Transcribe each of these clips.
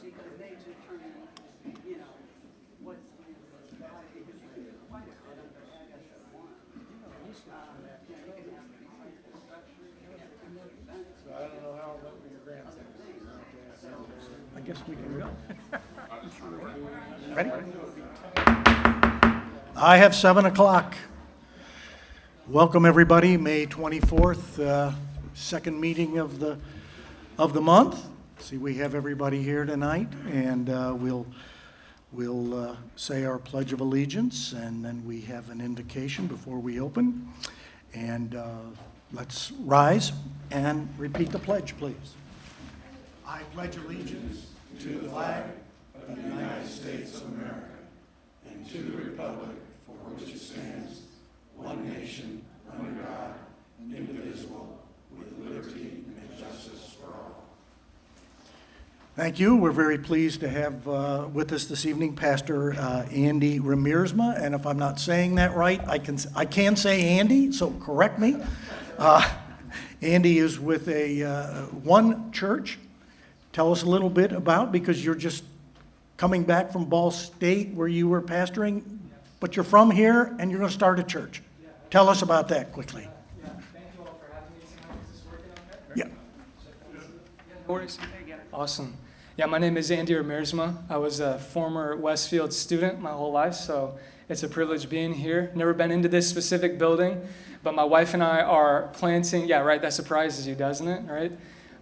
because they determine, you know, what's because you can do quite a bit under Agatha 1. You can have preschool structure, you can have events. So I don't know how it went with your grandson. I guess we can go. Ready? I have 7 o'clock. Welcome, everybody, May 24th, second meeting of the month. See, we have everybody here tonight, and we'll say our Pledge of Allegiance, and then we have an invocation before we open. And let's rise and repeat the pledge, please. I pledge allegiance to the flag of the United States of America and to the republic for which it stands, one nation, under God, indivisible, with liberty and justice for all. Thank you. We're very pleased to have with us this evening Pastor Andy Ramirzma, and if I'm not saying that right, I can say Andy, so correct me. Andy is with a one church. Tell us a little bit about, because you're just coming back from Ball State where you were pastoring, but you're from here and you're going to start a church. Tell us about that quickly. Yeah, thank you all for having me tonight. Is this working okay? Yeah. No worries. Awesome. Yeah, my name is Andy Ramirzma. I was a former Westfield student my whole life, so it's a privilege being here. Never been into this specific building, but my wife and I are planting, yeah, right, that surprises you, doesn't it, right?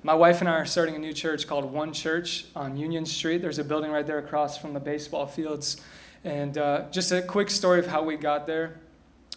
My wife and I are starting a new church called One Church on Union Street. There's a building right there across from the baseball fields. And just a quick story of how we got there.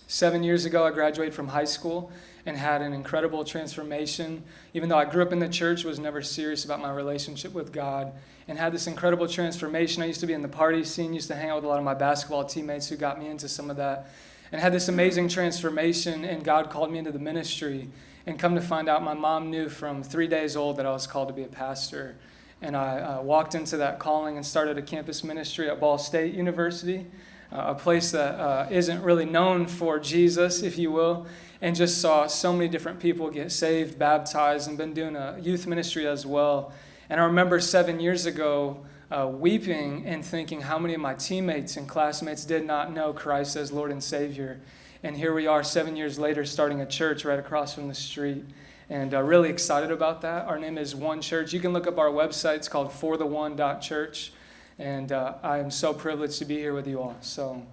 7 years ago, I graduated from high school and had an incredible transformation. Even though I grew up in the church, was never serious about my relationship with God, and had this incredible transformation. I used to be in the party scene, used to hang out with a lot of my basketball teammates who got me into some of that, and had this amazing transformation, and God called me into the ministry. And come to find out, my mom knew from 3 days old that I was called to be a pastor. And I walked into that calling and started a campus ministry at Ball State University, a place that isn't really known for Jesus, if you will, and just saw so many different people get saved, baptized, and been doing a youth ministry as well. And I remember 7 years ago weeping and thinking how many of my teammates and classmates did not know Christ as Lord and Savior. And here we are 7 years later starting a church right across from the street. And really excited about that. Our name is One Church. You can look up our website. It's called fortheone.church. And I am so privileged to be here with you all. So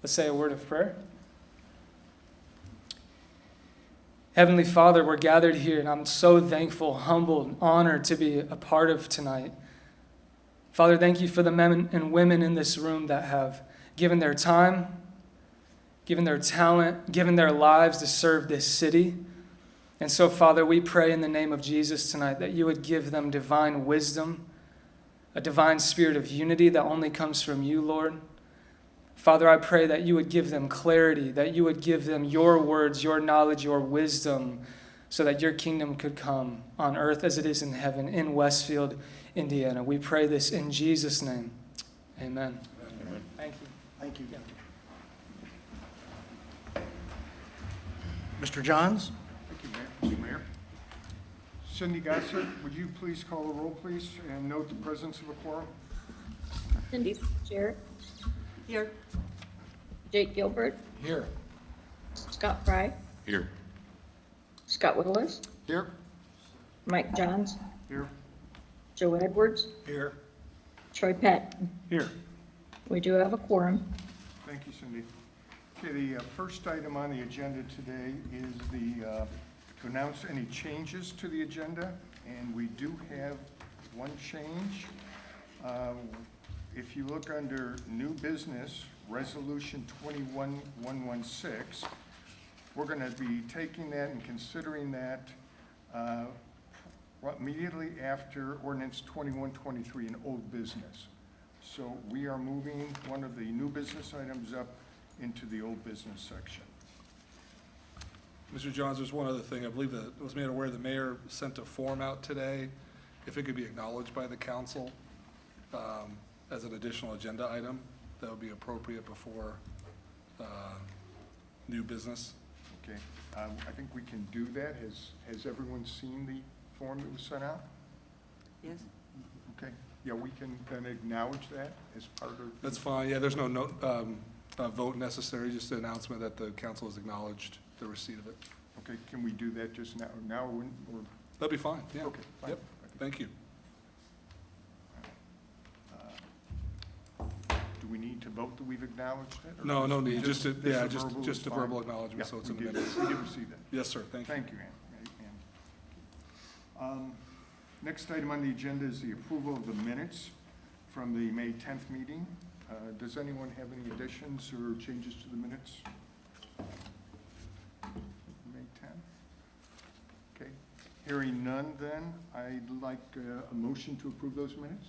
let's say a word of prayer. Heavenly Father, we're gathered here, and I'm so thankful, humbled, honored to be a part of tonight. Father, thank you for the men and women in this room that have given their time, given their talent, given their lives to serve this city. And so, Father, we pray in the name of Jesus tonight that you would give them divine wisdom, a divine spirit of unity that only comes from you, Lord. Father, I pray that you would give them clarity, that you would give them your words, your knowledge, your wisdom, so that your kingdom could come on earth as it is in heaven in Westfield, Indiana. We pray this in Jesus' name. Amen. Amen. Thank you. Thank you. Mr. Johns? Thank you, Mr. Mayor. Cindy Gossett, would you please call the roll, please, and note the presence of a quorum? Cindy Jarrett, Here. Jake Gilbert, Here. Scott Fry, Here. Scott Willis, Here. Mike Johns, Here. Joe Edwards, Here. Troy Patton. Here. We do have a quorum. Thank you, Cindy. Okay, the first item on the agenda today is to announce any changes to the agenda, and we do have one change. If you look under new business, resolution 21116, we're going to be taking that and considering that immediately after ordinance 2123 in old business. So we are moving one of the new business items up into the old business section. Mr. Johns, there's one other thing. I believe that I was made aware the mayor sent a form out today. If it could be acknowledged by the council as an additional agenda item, that would be appropriate before new business. Okay, I think we can do that. Has everyone seen the form that was sent out? Yes. Okay, Yeah, we can then acknowledge that as part of. That's fine, yeah, there's no vote necessary, just an announcement that the council has acknowledged the receipt of it. Okay, can we do that just now, or? That'd be fine, yeah. Okay, fine. Yep, thank you. Do we need to vote that we've acknowledged it? or No, no need, just a verbal just is a fine? verbal acknowledgement, Yeah, so it's we in the did. minutes. We did receive that. Yes, sir, thank you. Thank you, Ann. Next item on the agenda is the approval of the minutes from the May 10th meeting. Does anyone have any additions or changes to the minutes? May 10th? Okay, hearing none then, I'd like a motion to approve those minutes.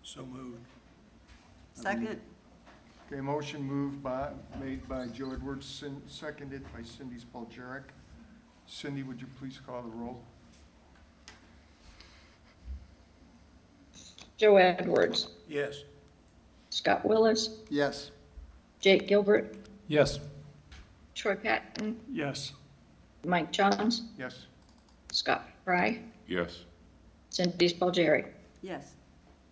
So moved. Second. Okay, motion made by Joe Edwards, seconded by Cindy Spaljerik. Cindy, would you please call the roll? Joe Edwards, Yes. Scott Willis, Yes. Jake Gilbert, Yes. Troy Patton, Yes. Mike Johns, Yes. Scott Fry, Yes. Cindy Spalgeri. Yes.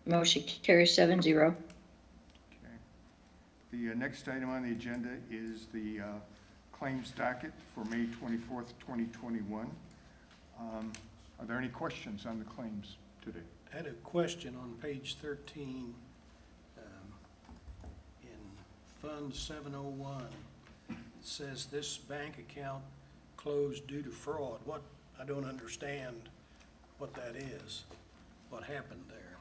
Motion carries 7-0. Okay. The next item on the agenda is the claims docket for May 24th, 2021. Are there any questions on the claims today? I had a question on page 13, in Fund 701. It says this bank account closed due to fraud. What, I don't understand what that is, what happened there.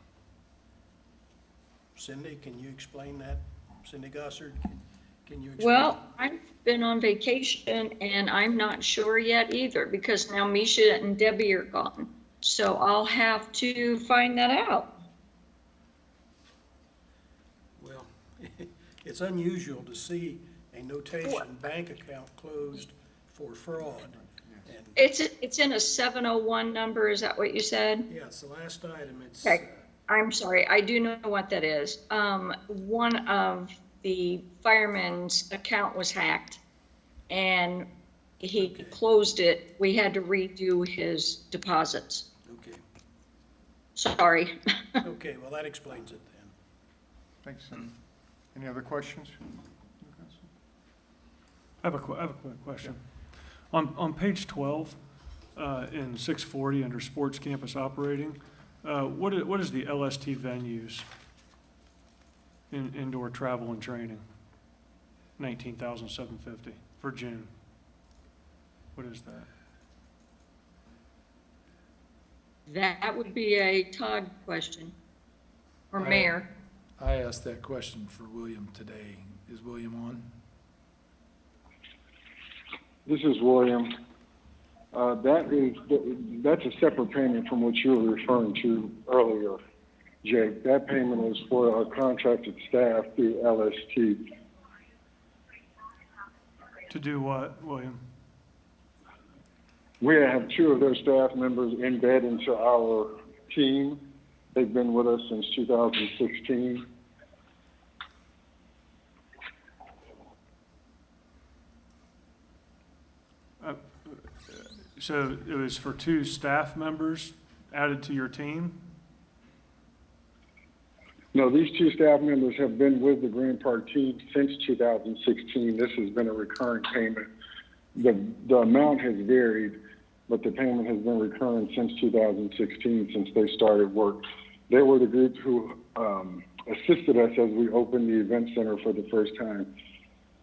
Cindy, can you explain that? Cindy Gossard, can you explain? Well, I've been on vacation and I'm not sure yet either because now Misha and Debbie are gone. So I'll have to find that out. Well, it's unusual to see a notation, bank account closed for fraud. And, It's in a 701 number, is that what you said? yeah, it's the last item, it's, Okay. I'm sorry, I do know what that is. One of the firemen's account was hacked and he closed it. We had to redo his deposits. okay, Sorry. okay, well, that explains it then. Thanks, Cindy. Any other questions? I have a quick question. On page 12, in 640, under Sports Campus Operating, what is the LST venues in indoor travel and training? 19,750 for June. What is that? That would be a Todd question. Or Mayor. I asked that question for William today. Is William on? This is William. That's a separate payment from what you were referring to earlier, Jake. That payment is for our contracted staff through LST. To do what, William? We have two of their staff members embed into our team. They've been with us since 2016. So it was for 2 staff members added to your team? No, these two staff members have been with the Grand Park team since 2016. This has been a recurring payment. The amount has varied, but the payment has been recurring since 2016, since they started work. They were the group who assisted us as we opened the event center for the first time.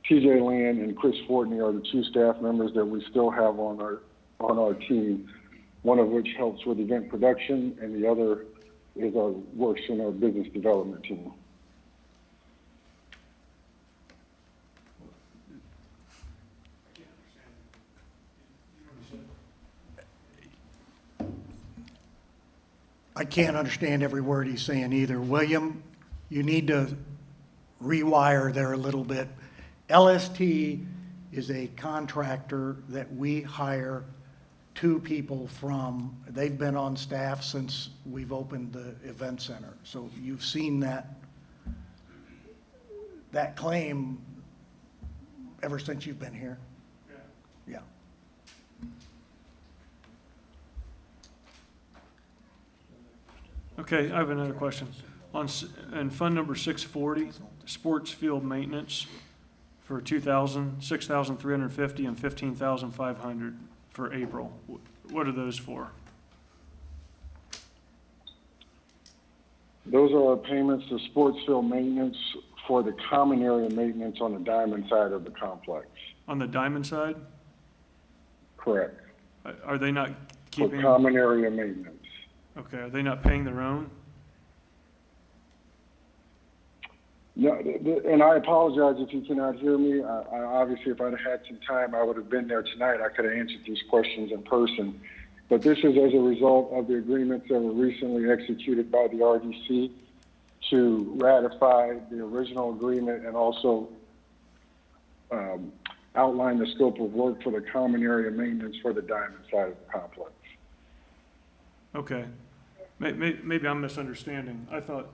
TJ Land and Chris Fortney are the 2 staff members that we still have on our team, one of which helps with event production, and the other works in our business development team. I can't understand every word he's saying either. William, you need to rewire there a little bit. LST is a contractor that we hire 2 people from. They've been on staff since we've opened the event center. So you've seen that claim ever since you've been here? Yeah. Okay, I have another question. In fund number 640, sports field maintenance for 2,000, 6,350, and 15,500 for April. What are those for? Those are our payments to sports field maintenance for the common area maintenance on the diamond side of the complex. On the diamond side? Correct. Are they not For keeping, common area maintenance. okay, are they not paying their own? No, and I apologize if you cannot hear me. I obviously, if I'd had some time, I would have been there tonight. I could have answered these questions in person. But this is as a result of the agreements that were recently executed by the RDC to ratify the original agreement and also outline the scope of work for the common area maintenance for the diamond side of the complex. Okay. Maybe I'm misunderstanding. I thought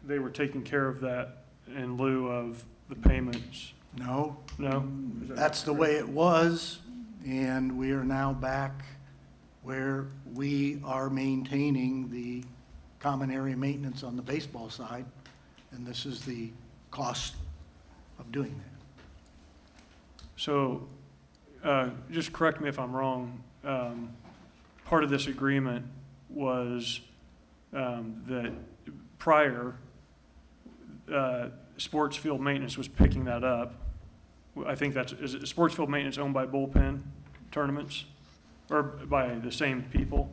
they were taking care of that in lieu of the payments. No, No? that's the way it was, and we are now back where we are maintaining the common area maintenance on the baseball side, and this is the cost of doing that. So, just correct me if I'm wrong, part of this agreement was that prior, sports field maintenance was picking that up. I think is it sports field maintenance owned by Bullpen Tournaments? Or by the same people?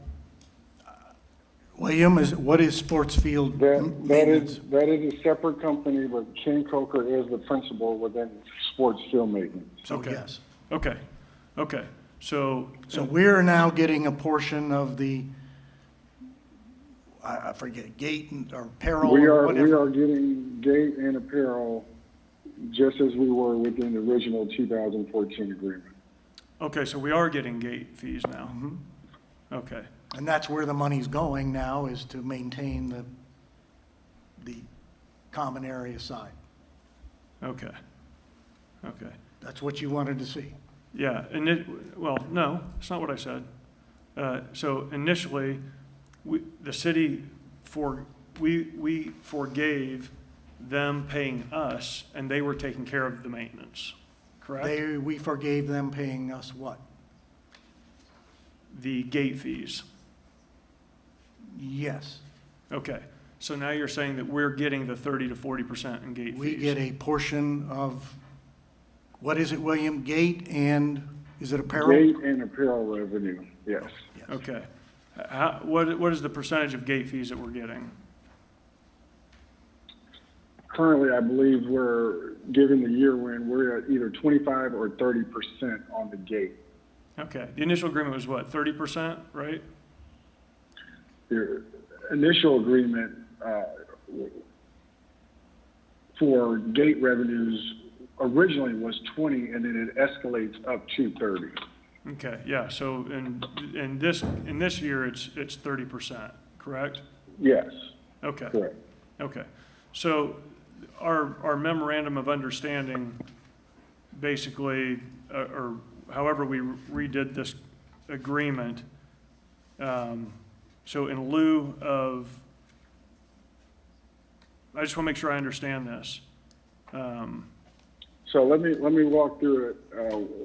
William, what is sports field maintenance? That is a separate company, but Ken Coker is the principal within sports field maintenance. So Okay. yes. Okay. So we're now getting a portion of the, I forget, gate or apparel We or are whatever. getting gate and apparel just as we were within the original 2014 agreement. okay, so we are getting gate fees now. Mhm. Okay. And that's where the money's going now, is to maintain the common area side. Okay. That's what you wanted to see. Yeah, well, no, it's not what I said. So initially, the city we forgave them paying us, and they were taking care of the maintenance, correct? We forgave them paying us what? The gate fees. Yes. Okay, so now you're saying that we're getting the 30 to 40% in gate fees? We get a portion of, what is it, William? Gate and, is it apparel? Gate and apparel revenue, yes. Yes. Okay. What is the percentage of gate fees that we're getting? Currently, I believe given the year we're at either 25 or 30% on the gate. Okay, the initial agreement was what, 30%, right? The initial agreement for gate revenues originally was 20, and then it escalates up to 30. Okay, yeah, so in this year, it's 30%, correct? Yes, Okay, correct. okay. So our memorandum of understanding, basically, or however we redid this agreement, so in lieu of, I just want to make sure I understand this. So let me walk through it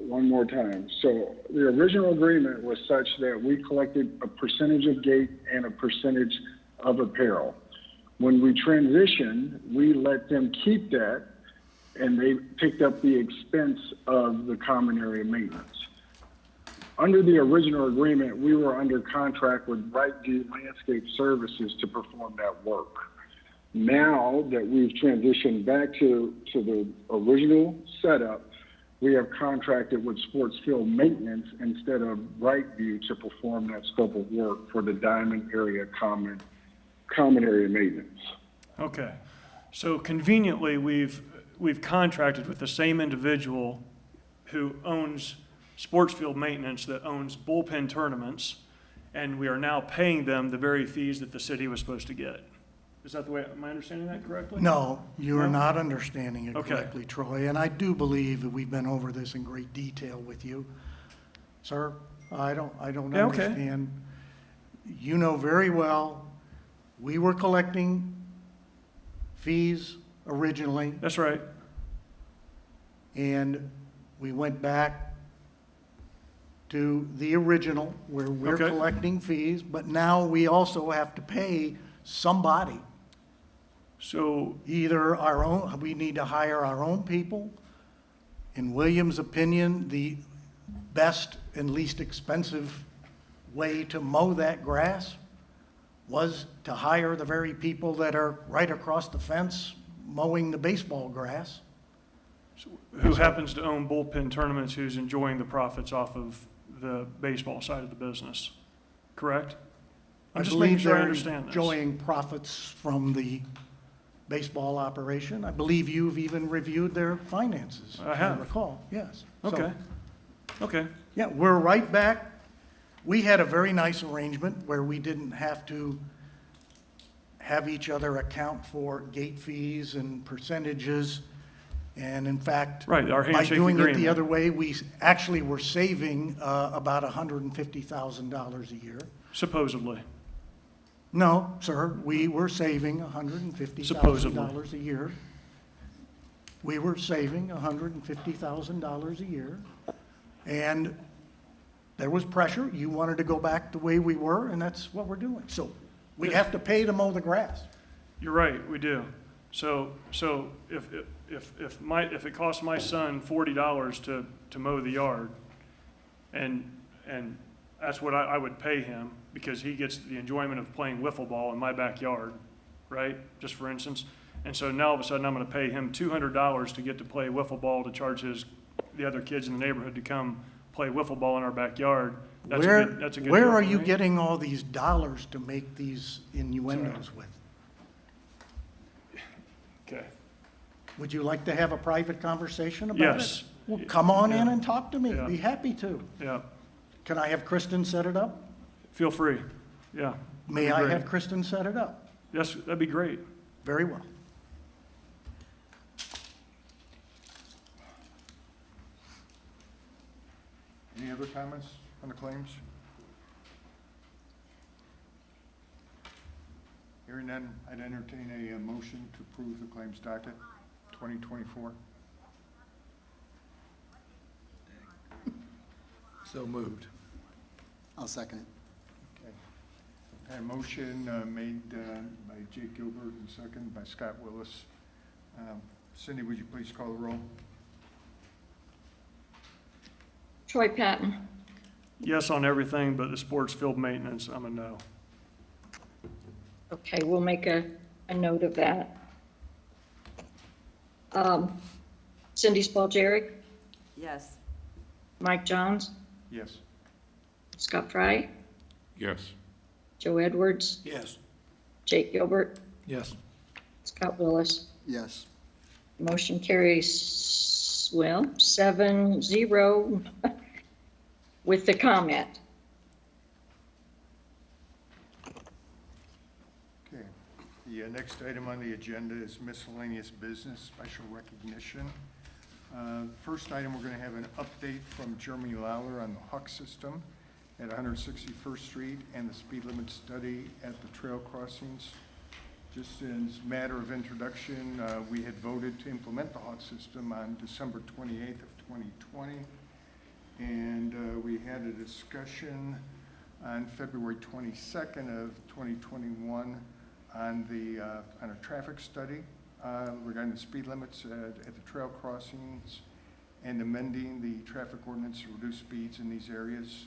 one more time. So the original agreement was such that we collected a percentage of gate and a percentage of apparel. When we transitioned, we let them keep that, and they picked up the expense of the common area maintenance. Under the original agreement, we were under contract with Brightview Landscape Services to perform that work. Now that we've transitioned back to the original setup, we have contracted with Sports Field Maintenance instead of Brightview to perform that scope of work for the Diamond Area common area maintenance. Okay, so conveniently, we've contracted with the same individual who owns sports field maintenance that owns Bullpen Tournaments, and we are now paying them the very fees that the city was supposed to get. Is that the way, am I understanding that correctly? No, you are No? not understanding it Okay. correctly, Troy, and I do believe that we've been over this in great detail with you. Sir, I don't Yeah, okay. understand. You know very well we were collecting fees originally, That's right. and we went back to the original where we're Okay. collecting fees, but now we also have to pay somebody. So, Either our own, we need to hire our own people. In William's opinion, the best and least expensive way to mow that grass was to hire the very people that are right across the fence mowing the baseball grass. who happens to own Bullpen Tournaments, who's enjoying the profits off of the baseball side of the business, correct? I'm just making sure I understand this. Enjoying profits from the baseball operation. I believe you've even reviewed their finances. I if have. recall, yes. So, Okay, okay, yeah, we're right back. We had a very nice arrangement where we didn't have to have each other account for gate fees and percentages. And in fact, Right, our by handshake doing it the agreement. other way, we actually were saving about $150,000 a year. supposedly. No, sir, we were saving $150,000 a year. We were saving $150,000 a year. And there was pressure. You wanted to go back the way we were, and that's what we're doing. So we have to pay to mow the grass. You're right, we do. So if it costs my son $40 to mow the yard, and that's what I would pay him, because he gets the enjoyment of playing wiffle ball in my backyard, right? Just for instance. And so now all of a sudden I'm gonna pay him $200 to get to play wiffle ball, to charge the other kids in the neighborhood to come play wiffle ball in our backyard. That's a good Where deal are for you me. getting all these dollars to make these innuendos with? Okay, Would you like to have a private conversation about it? Yes. Well, come on in Yeah. and talk to me. Yeah. Be happy to. yeah, Can I have Kristen set it up? feel free, yeah. May That'd I be great. have Kristen set it up? Yes, that'd be great. Very well. Any other comments on the claims? Hearing none, I'd entertain a motion to approve the claims docket 2024. So moved. I'll second it. Okay. A motion made by Jake Gilbert and second by Scott Willis. Cindy, would you please call the roll? Troy Patton, Yes on everything, but the sports field maintenance, I'm a no. okay, we'll make a note of that. Cindy Spalgeric, Yes. Mike Johns, Yes. Scott Fry, Yes. Joe Edwards, Yes. Jake Gilbert, Yes. Scott Willis. Yes. Motion carries, well, 7-0 with the comment. Okay. The next item on the agenda is miscellaneous business, special recognition. First item, we're going to have an update from Jeremy Lawler on the Huck system at 161st Street and the speed limit study at the trail crossings. Just as a matter of introduction, we had voted to implement the Huck system on December 28th of 2020. And we had a discussion on February 22nd of 2021 on a traffic study regarding the speed limits at the trail crossings and amending the traffic ordinance to reduce speeds in these areas.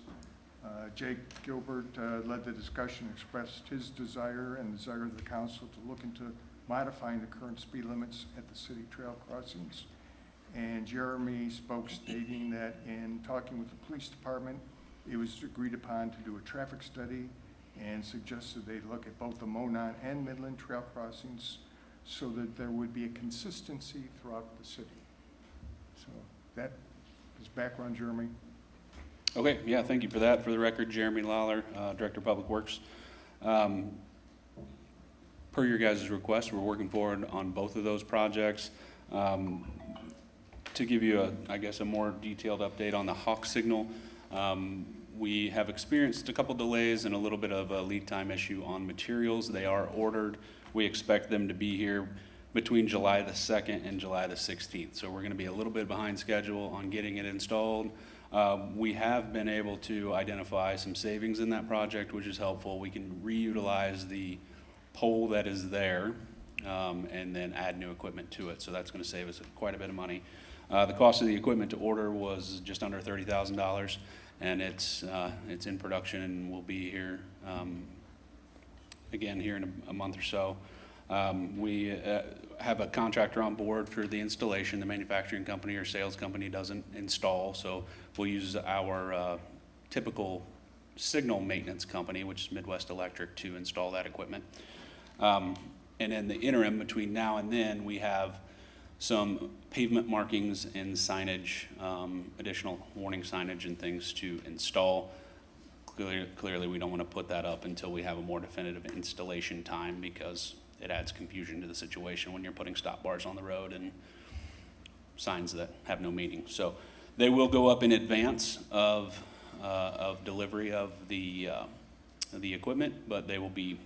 Jake Gilbert led the discussion, expressed his desire and the desire of the council to look into modifying the current speed limits at the city trail crossings. And Jeremy spoke stating that in talking with the police department, it was agreed upon to do a traffic study and suggested they look at both the Monon and Midland trail crossings so that there would be a consistency throughout the city. So that is background, Jeremy. Okay, yeah, thank you for that. For the record, Jeremy Lawler, Director of Public Works. Per your guys' request, we're working forward on both of those projects. To give you, I guess, a more detailed update on the Hawk signal, We have experienced a couple delays and a little bit of a lead time issue on materials. They are ordered. We expect them to be here between July the 2nd and July the 16th. So we're going to be a little bit behind schedule on getting it installed. We have been able to identify some savings in that project, which is helpful. We can reutilize the pole that is there and then add new equipment to it. So that's going to save us quite a bit of money. The cost of the equipment to order was just under $30,000, and it's in production and will be here again here in a month or so. We have a contractor on board for the installation. The manufacturing company or sales company doesn't install, so we'll use our typical signal maintenance company, which is Midwest Electric, to install that equipment. And in the interim between now and then, we have some pavement markings and signage, additional warning signage and things to install. Clearly, we don't want to put that up until we have a more definitive installation time, because it adds confusion to the situation when you're putting stop bars on the road and signs that have no meaning. So they will go up in advance of delivery of the equipment, but they will be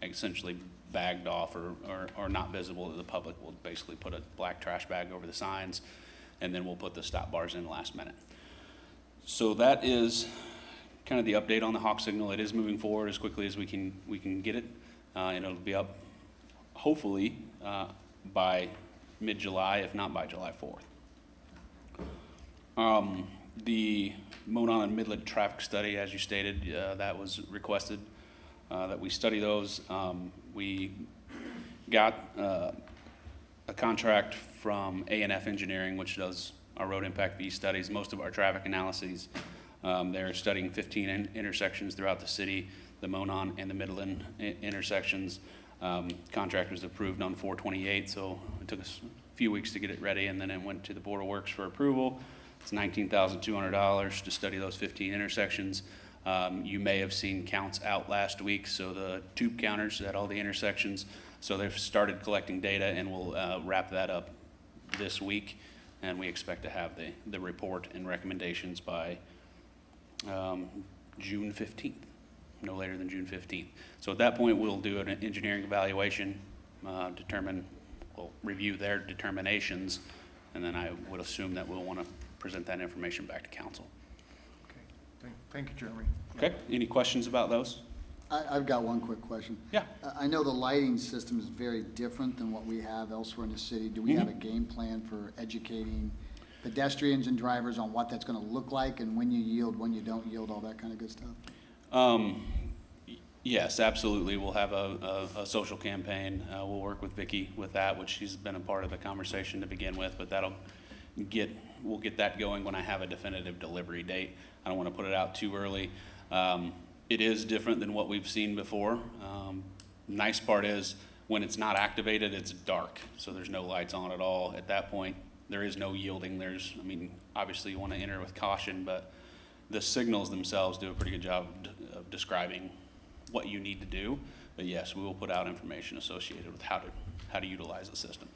essentially bagged off or not visible to the public. We'll basically put a black trash bag over the signs, and then we'll put the stop bars in last minute. So that is kind of the update on the Hawk signal. It is moving forward as quickly as we can get it, and it'll be up hopefully by mid-July, if not by July 4th. The Monon and Midland traffic study, as you stated, that was requested that we study those. We got a contract from A&F Engineering, which does our road impact fee studies, most of our traffic analyses. They're studying 15 intersections throughout the city, the Monon and the Midland intersections. Contract was approved on 4/28, so it took us a few weeks to get it ready, and then it went to the Board of Works for approval. It's $19,200 to study those 15 intersections. You may have seen counts out last week, so the tube counters at all the intersections. So they've started collecting data, and we'll wrap that up this week, and we expect to have the report and recommendations by June 15th. No later than June 15th. So at that point, we'll do an engineering evaluation, we'll review their determinations, and then I would assume that we'll want to present that information back to council. Okay, thank you, Jeremy. Okay, any questions about those? I've got one quick question. Yeah. I know the lighting system is very different than what we have elsewhere in the city. Do we have a game plan for educating pedestrians and drivers on what that's going to look like, and when you yield, when you don't yield, all that kind of good stuff? Yes, absolutely. We'll have a social campaign. We'll work with Vicki with that, which she's been a part of the conversation to begin with, but we'll get that going when I have a definitive delivery date. I don't want to put it out too early. It is different than what we've seen before. Nice part is when it's not activated, it's dark, so there's no lights on at all. At that point, there is no yielding. Obviously you want to enter with caution, but the signals themselves do a pretty good job of describing what you need to do. But yes, we will put out information associated with how to utilize the system.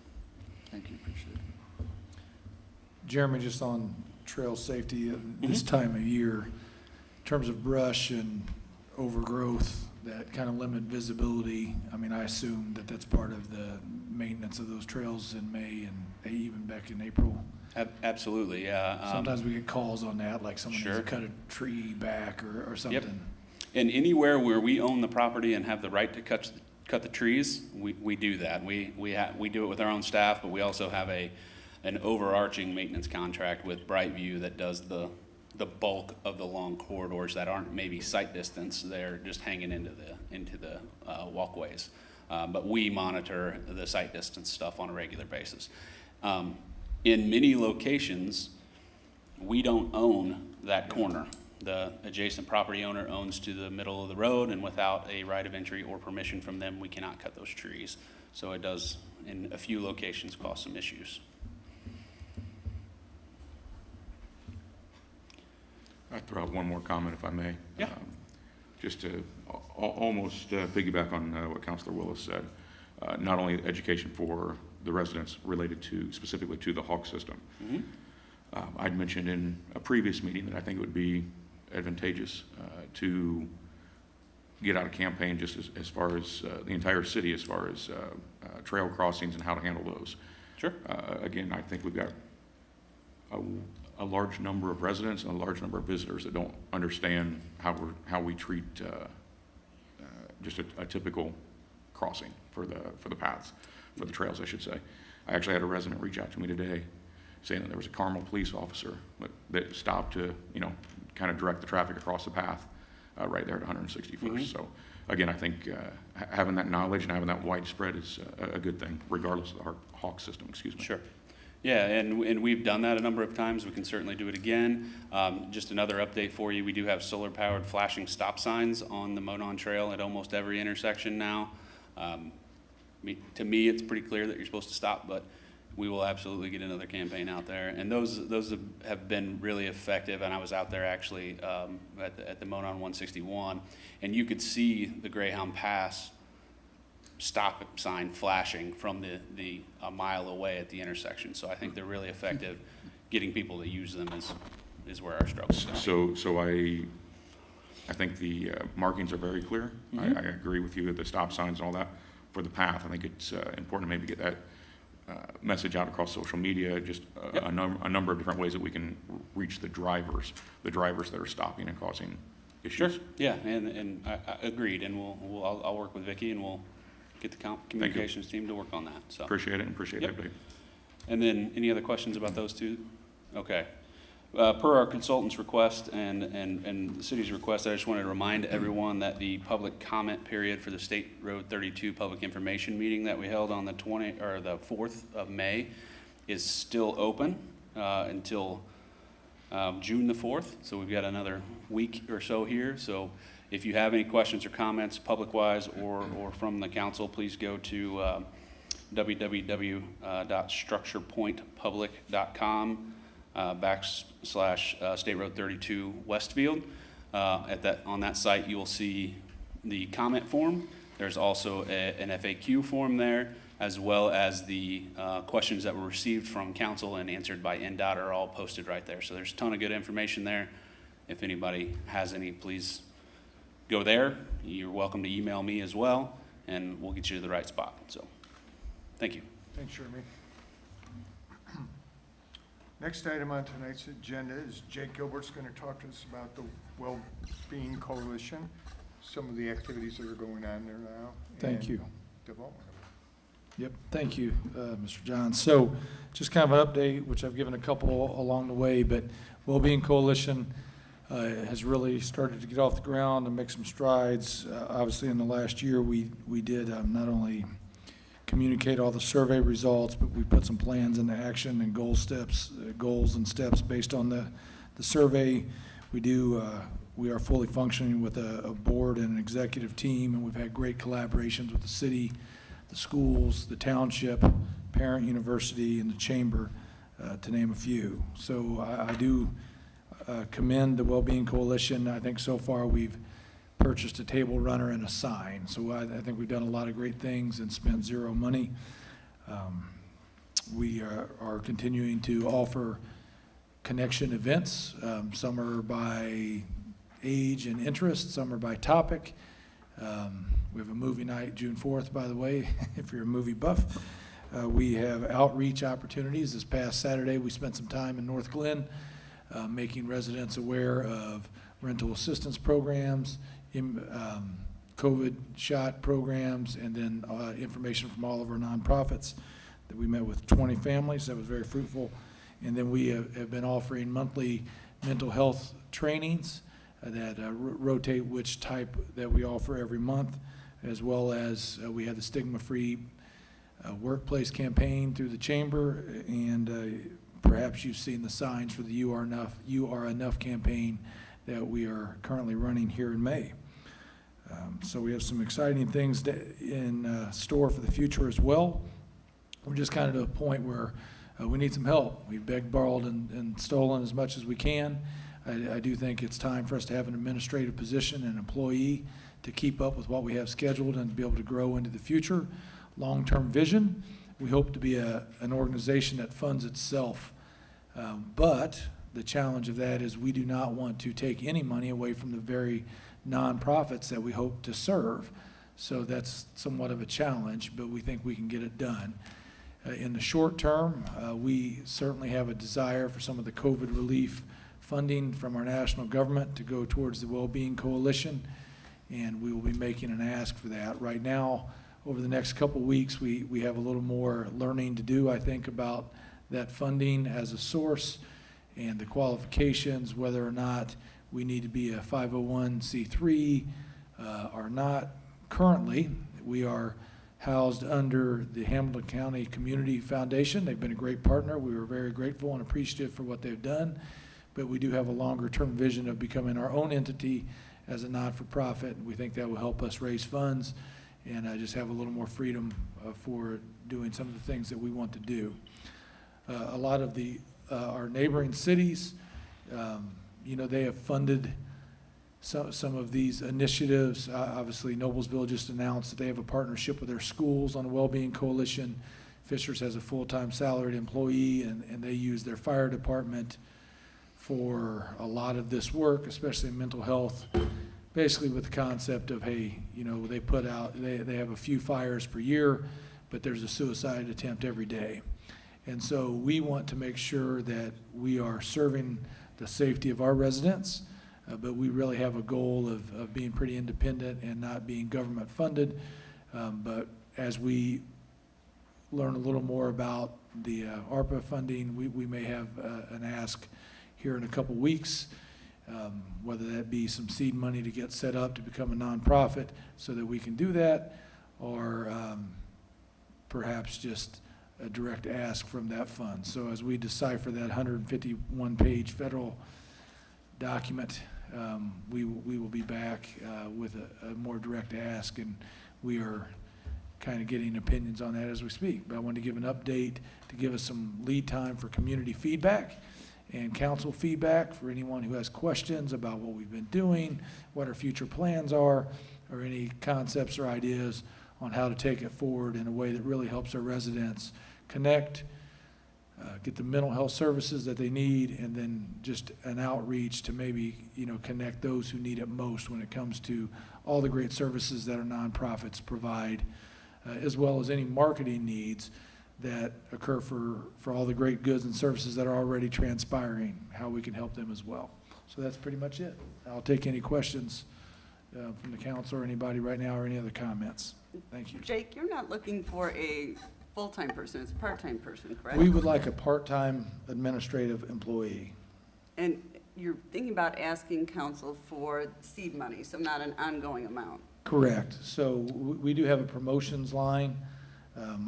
Thank you, appreciate it. Jeremy, just on trail safety, this time of year, in terms of brush and overgrowth that kind of limit visibility, I assume that that's part of the maintenance of those trails in May and even back in April. Absolutely, yeah. Sometimes we get calls on that, like someone needs Sure. to cut a tree back or something. Yep. And anywhere where we own the property and have the right to cut the trees, we do that. We do it with our own staff, but we also have an overarching maintenance contract with Brightview that does the bulk of the long corridors that aren't maybe sight distance. They're just hanging into the walkways. But we monitor the sight distance stuff on a regular basis. In many locations, we don't own that corner. The adjacent property owner owns to the middle of the road, and without a right of entry or permission from them, we cannot cut those trees. So it does, in a few locations, cause some issues. I'd throw out one more comment, if I may. Yeah. Just to almost piggyback on what Councilor Willis said. Not only education for the residents related specifically to the Hawk system. Mm-hmm. I'd mentioned in a previous meeting that I think it would be advantageous to get out a campaign just as far as the entire city, as far as trail crossings and how to handle those. Sure. Again, I think we've got a large number of residents and a large number of visitors that don't understand how we treat just a typical crossing for the paths, for the trails, I should say. I actually had a resident reach out to me today saying that there was a Carmel police officer that stopped to, kind of direct the traffic across the path right there at 161st. Mm-hmm. So again, I think having that knowledge and having that widespread is a good thing, regardless of our Hawk system, excuse me. Sure. Yeah, and we've done that a number of times. We can certainly do it again. Just another update for you. We do have solar-powered flashing stop signs on the Monon Trail at almost every intersection now. To me, it's pretty clear that you're supposed to stop, but we will absolutely get another campaign out there. And those have been really effective. And I was out there actually at the Monon 161, and you could see the Greyhound Pass stop sign flashing from the a mile away at the intersection. So I think they're really effective. Getting people to use them is where our struggle is. So I think the markings are very clear. Mm-hmm. I agree with you, the stop signs and all that for the path. I think it's important to maybe get that message out across social media, just a number of different ways that we can reach the drivers that are stopping and causing issues. Sure. Yeah, and I agreed. And I'll work with Vicki, and we'll get the communications team to work on that. So Appreciate it and appreciate Yep. the update. And then any other questions about those two? Okay. Per our consultant's request and the city's request, I just wanted to remind everyone that the public comment period for the State Road 32 public information meeting that we held on the 4th of May is still open until June the 4th. So we've got another week or so here. So if you have any questions or comments, public-wise or from the council, please go to www.structurepointpublic.com / State Road 32 Westfield. On that site, you will see the comment form. There's also an FAQ form there, as well as the questions that were received from council and answered by NDOT are all posted right there. So there's a ton of good information there. If anybody has any, please go there. You're welcome to email me as well, and we'll get you to the right spot. So, thank you. Thanks, Jeremy. Next item on tonight's agenda is Jake Gilbert's going to talk to us about the Well-Being Coalition, some of the activities that are going on there now. Thank you. Development. Yep, thank you, Mr. John. So just kind of an update, which I've given a couple along the way, but Wellbeing Coalition has really started to get off the ground and make some strides. Obviously, in the last year, we did not only communicate all the survey results, but we put some plans into action and goals and steps based on the survey. We are fully functioning with a board and an executive team, and we've had great collaborations with the city, the schools, the township, parent university, and the chamber, to name a few. So I do commend the Wellbeing Coalition. I think so far we've purchased a table runner and a sign. So I think we've done a lot of great things and spent zero money. We are continuing to offer connection events. Some are by age and interest, some are by topic. We have a movie night June 4th, by the way, if you're a movie buff. We have outreach opportunities. This past Saturday, we spent some time in North Glen making residents aware of rental assistance programs, COVID shot programs, and then information from all of our nonprofits. That we met with 20 families. That was very fruitful. And then we have been offering monthly mental health trainings that rotate which type that we offer every month, as well as we had the stigma-free workplace campaign through the chamber, and perhaps you've seen the signs for the You Are Enough campaign that we are currently running here in May. So we have some exciting things in store for the future as well. We're just kind of at a point where we need some help. We've begged, borrowed, and stolen as much as we can. I do think it's time for us to have an administrative position, an employee, to keep up with what we have scheduled and to be able to grow into the future. Long-term vision, we hope to be an organization that funds itself. But the challenge of that is we do not want to take any money away from the very nonprofits that we hope to serve. So that's somewhat of a challenge, but we think we can get it done. In the short term, we certainly have a desire for some of the COVID relief funding from our national government to go towards the Wellbeing Coalition, and we will be making an ask for that. Right now, over the next couple weeks, we have a little more learning to do, I think, about that funding as a source and the qualifications, whether or not we need to be a 501c3 or not. Currently, we are housed under the Hamilton County Community Foundation. They've been a great partner. We were very grateful and appreciative for what they've done, but we do have a longer-term vision of becoming our own entity as a not-for-profit. We think that will help us raise funds and just have a little more freedom for doing some of the things that we want to do. A lot of our neighboring cities, they have funded some of these initiatives. Obviously, Noblesville just announced that they have a partnership with their schools on a Wellbeing Coalition. Fishers has a full-time salaried employee, and they use their fire department for a lot of this work, especially in mental health, basically with the concept of, hey, they have a few fires per year, but there's a suicide attempt every day. And so we want to make sure that we are serving the safety of our residents, but we really have a goal of being pretty independent and not being government funded. But as we learn a little more about the ARPA funding, we may have an ask here in a couple weeks, whether that be some seed money to get set up to become a nonprofit so that we can do that, or perhaps just a direct ask from that fund. So as we decipher that 151-page federal document, we will be back with a more direct ask, and we are kind of getting opinions on that as we speak. But I wanted to give an update to give us some lead time for community feedback and council feedback for anyone who has questions about what we've been doing, what our future plans are, or any concepts or ideas on how to take it forward in a way that really helps our residents connect, get the mental health services that they need, and then just an outreach to maybe, connect those who need it most when it comes to all the great services that our nonprofits provide, as well as any marketing needs that occur for all the great goods and services that are already transpiring, how we can help them as well. So that's pretty much it. I'll take any questions from the council or anybody right now, or any other comments. Thank you. Jake, you're not looking for a full-time person, it's a part-time person, correct? We would like a part-time administrative employee. And you're thinking about asking council for seed money, so not an ongoing amount. Correct. So we do have a promotions line.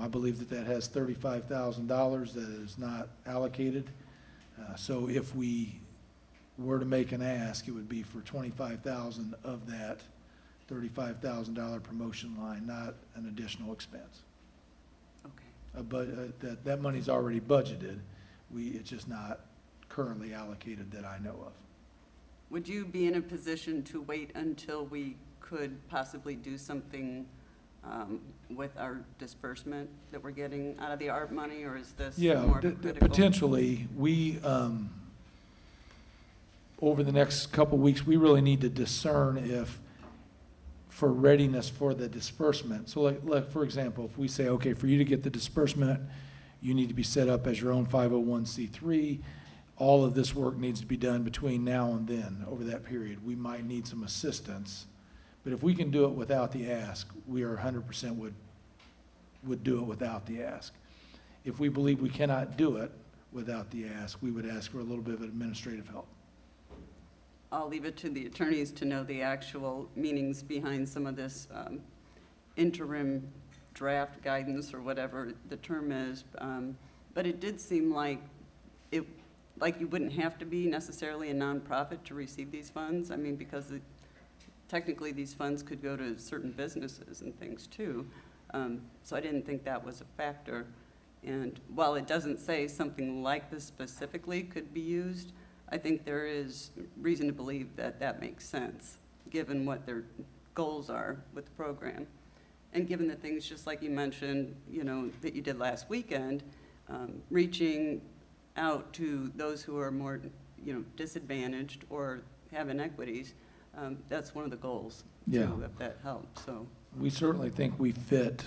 I believe that has $35,000 that is not allocated. So if we were to make an ask, it would be for $25,000 of that $35,000 promotion line, not an additional expense. Okay. But that money's already budgeted. It's just not currently allocated that I know of. Would you be in a position to wait until we could possibly do something with our disbursement that we're getting out of the ARP money, or is this more critical? Potentially. We, over the next couple of weeks, we really need to discern if, for readiness for the disbursement. So like for example, if we say, okay, for you to get the disbursement, you need to be set up as your own 501c3. All of this work needs to be done between now and then. Over that period, we might need some assistance. But if we can do it without the ask, we are 100% would do it without the ask. If we believe we cannot do it without the ask, we would ask for a little bit of administrative help. I'll leave it to the attorneys to know the actual meanings behind some of this interim draft guidance, or whatever the term is. But it did seem like you wouldn't have to be necessarily a nonprofit to receive these funds. I mean, because technically these funds could go to certain businesses and things too. So I didn't think that was a factor. And while it doesn't say something like this specifically could be used, I think there is reason to believe that that makes sense, given what their goals are with the program. And given the things, just like you mentioned, that you did last weekend, reaching out to those who are more, disadvantaged or have inequities, that's one of the goals. Yeah. To have that help, so. We certainly think we fit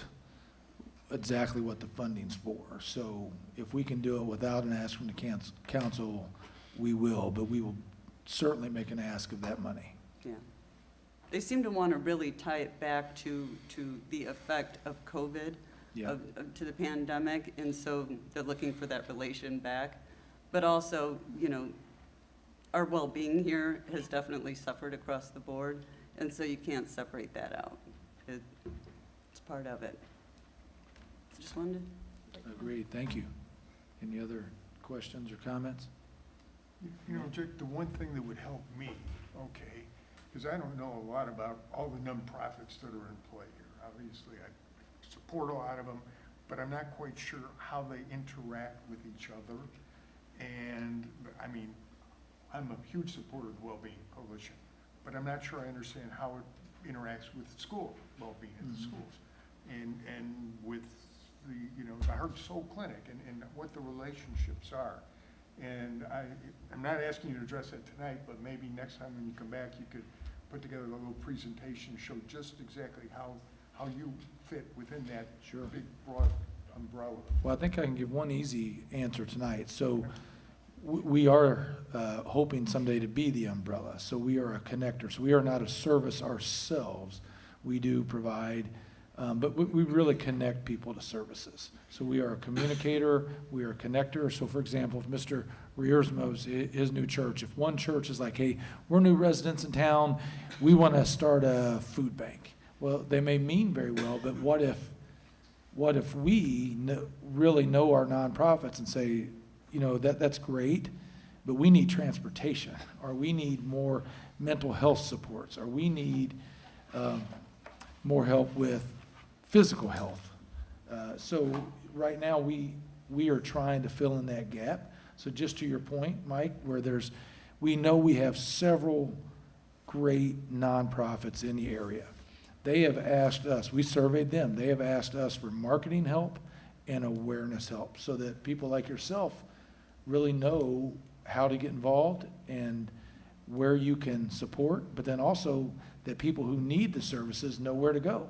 exactly what the funding's for. So if we can do it without an ask from the council, we will, but we will certainly make an ask of that money. Yeah. They seem to want to really tie it back to the effect of COVID, Yeah. to the pandemic, and so they're looking for that relation back. But also, our well-being here has definitely suffered across the board, and so you can't separate that out. It's part of it. Just wanted to. Agreed, thank you. Any other questions or comments? Jake, the one thing that would help me, okay, because I don't know a lot about all the nonprofits that are in play here. Obviously, I support a lot of them, but I'm not quite sure how they interact with each other. And, I mean, I'm a huge supporter of the Wellbeing Coalition, but I'm not sure I understand how it interacts with school well-being in the schools. And with the Heart Soul Clinic and what the relationships are. And I'm not asking you to address that tonight, but maybe next time when you come back, you could put together a little presentation, show just exactly how you fit within that big, broad umbrella. Well, I think I can give one easy answer tonight. So we are hoping someday to be the umbrella. So we are a connector. So we are not a service ourselves. We do provide, but we really connect people to services. So we are a communicator, we are a connector. So for example, if Mr. Riersmo's, his new church, if one church is like, hey, we're new residents in town, we want to start a food bank. Well, they may mean very well, but what if we really know our nonprofits and say, that's great, but we need transportation, or we need more mental health supports, or we need more help with physical health. So right now, we are trying to fill in that gap. So just to your point, Mike, where we know we have several great nonprofits in the area. They have asked us, we surveyed them, they have asked us for marketing help and awareness help so that people like yourself really know how to get involved and where you can support, but then also that people who need the services know where to go.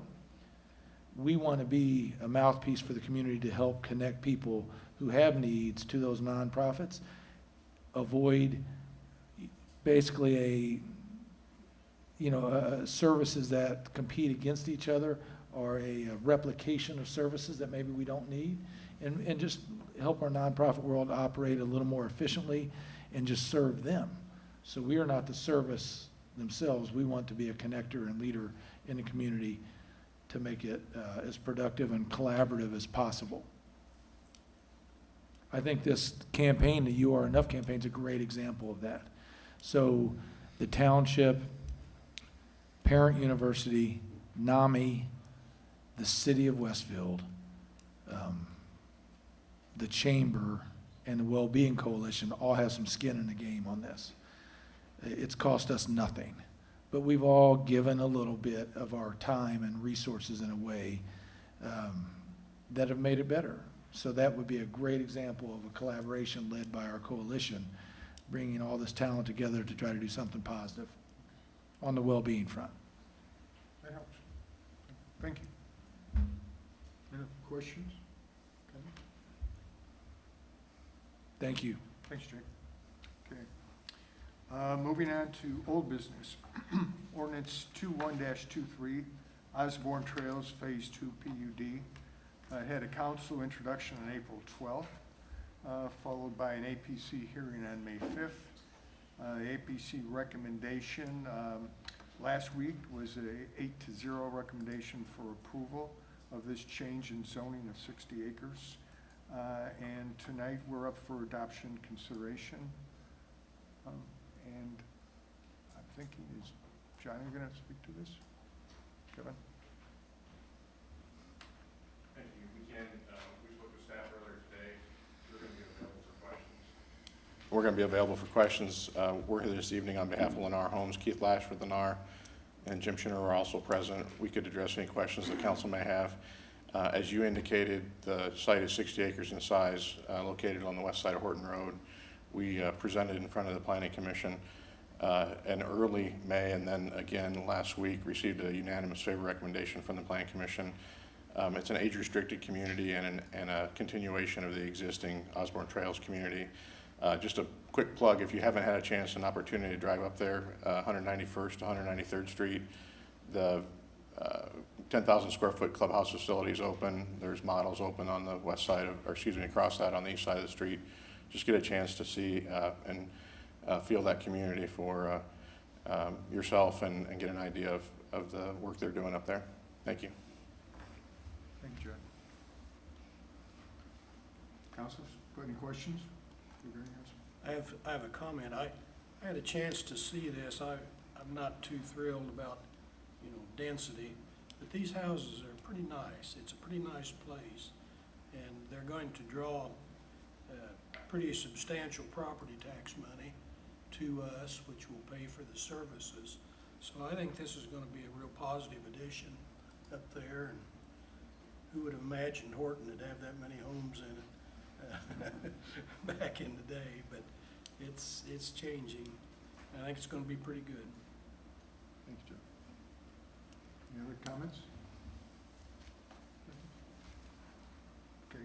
We want to be a mouthpiece for the community to help connect people who have needs to those nonprofits, avoid basically services that compete against each other or a replication of services that maybe we don't need, and just help our nonprofit world operate a little more efficiently and just serve them. So we are not the service themselves. We want to be a connector and leader in the community to make it as productive and collaborative as possible. I think this campaign, the You Are Enough campaign, is a great example of that. So the township, Parent University, NAMI, the city of Westfield, the chamber, and the Wellbeing Coalition all have some skin in the game on this. It's cost us nothing, but we've all given a little bit of our time and resources in a way that have made it better. So that would be a great example of a collaboration led by our coalition, bringing all this talent together to try to do something positive on the well-being front. That helps. Thank you. Any questions? Thank you. Thanks, Jake. Okay. Moving on to old business. Ordinance 21-23, Osborne Trails Phase 2 PUD. Had a council introduction on April 12th, followed by an APC hearing on May 5th. The APC recommendation last week was a 8-0 recommendation for approval of this change in zoning of 60 acres. And tonight we're up for adoption consideration. And I'm thinking, is Johnny going to speak to this? Kevin? Thank you. We spoke with staff earlier today. We're going to be available for questions. We're going to be available for questions. We're here this evening on behalf of Lennar Homes. Keith Lash with Lennar and Jim Schinner are also present. We could address any questions the council may have. As you indicated, the site is 60 acres in size, located on the west side of Horton Road. We presented in front of the Planning Commission in early May, and then again last week received a unanimous favor recommendation from the Planning Commission. It's an age-restricted community and a continuation of the existing Osborne Trails community. Just a quick plug, if you haven't had a chance and opportunity to drive up there, 191st to 193rd Street, the 10,000 square foot clubhouse facility is open. There's models open on the west side of, or excuse me, across that on the east side of the street. Just get a chance to see and feel that community for yourself and get an idea of the work they're doing up there. Thank you. Thank you, John. Councilors, got any questions? I have a comment. I had a chance to see this. I'm not too thrilled about, density, but these houses are pretty nice. It's a pretty nice place, and they're going to draw pretty substantial property tax money to us, which will pay for the services. So I think this is going to be a real positive addition up there, and who would have imagined Horton would have that many homes in it back in the day, but it's changing. I think it's going to be pretty good. Thanks, Joe. Any other comments? Okay.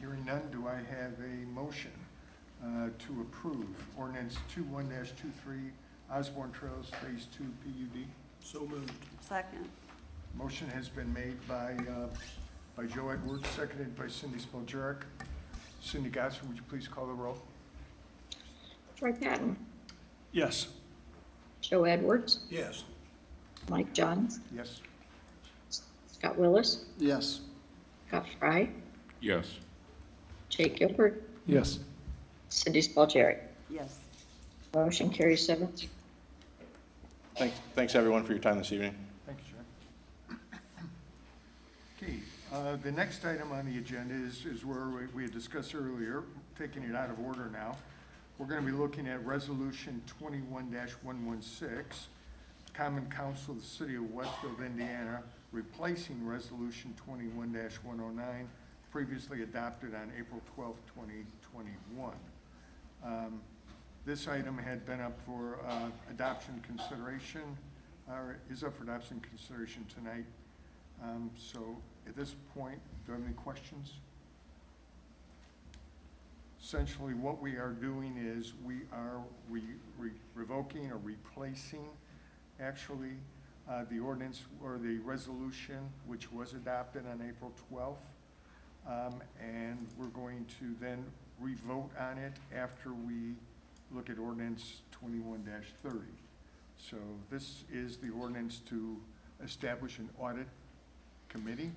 Hearing none, do I have a motion to approve ordinance 21-23 Osborne Trails Phase 2 PUD? So moved. Second. Motion has been made by Joe Edwards, seconded by Cindy Spiljeruk. Cindy Gosser, would you please call the roll? Troy Patton, Yes. Joe Edwards, Yes. Mike Johns, Yes. Scott Willis, Yes. Scott Fry, Yes. Jake Gilbert, Yes. Cindy Spalgeri. Yes. Motion carries 7-0. Thanks everyone for your time this evening. Thank you, John. Okay, the next item on the agenda is where we had discussed earlier, taking it out of order now. We're going to be looking at Resolution 21-116, Common Council of the City of Westfield, Indiana, replacing Resolution 21-109, previously adopted on April 12, 2021. This item had been up for adoption consideration, or is up for adoption consideration tonight. So at this point, do you have any questions? Essentially, what we are doing is we are revoking or replacing, actually, the ordinance or the resolution which was adopted on April 12th. And we're going to then revote on it after we look at ordinance 21-30. So this is the ordinance to establish an audit committee.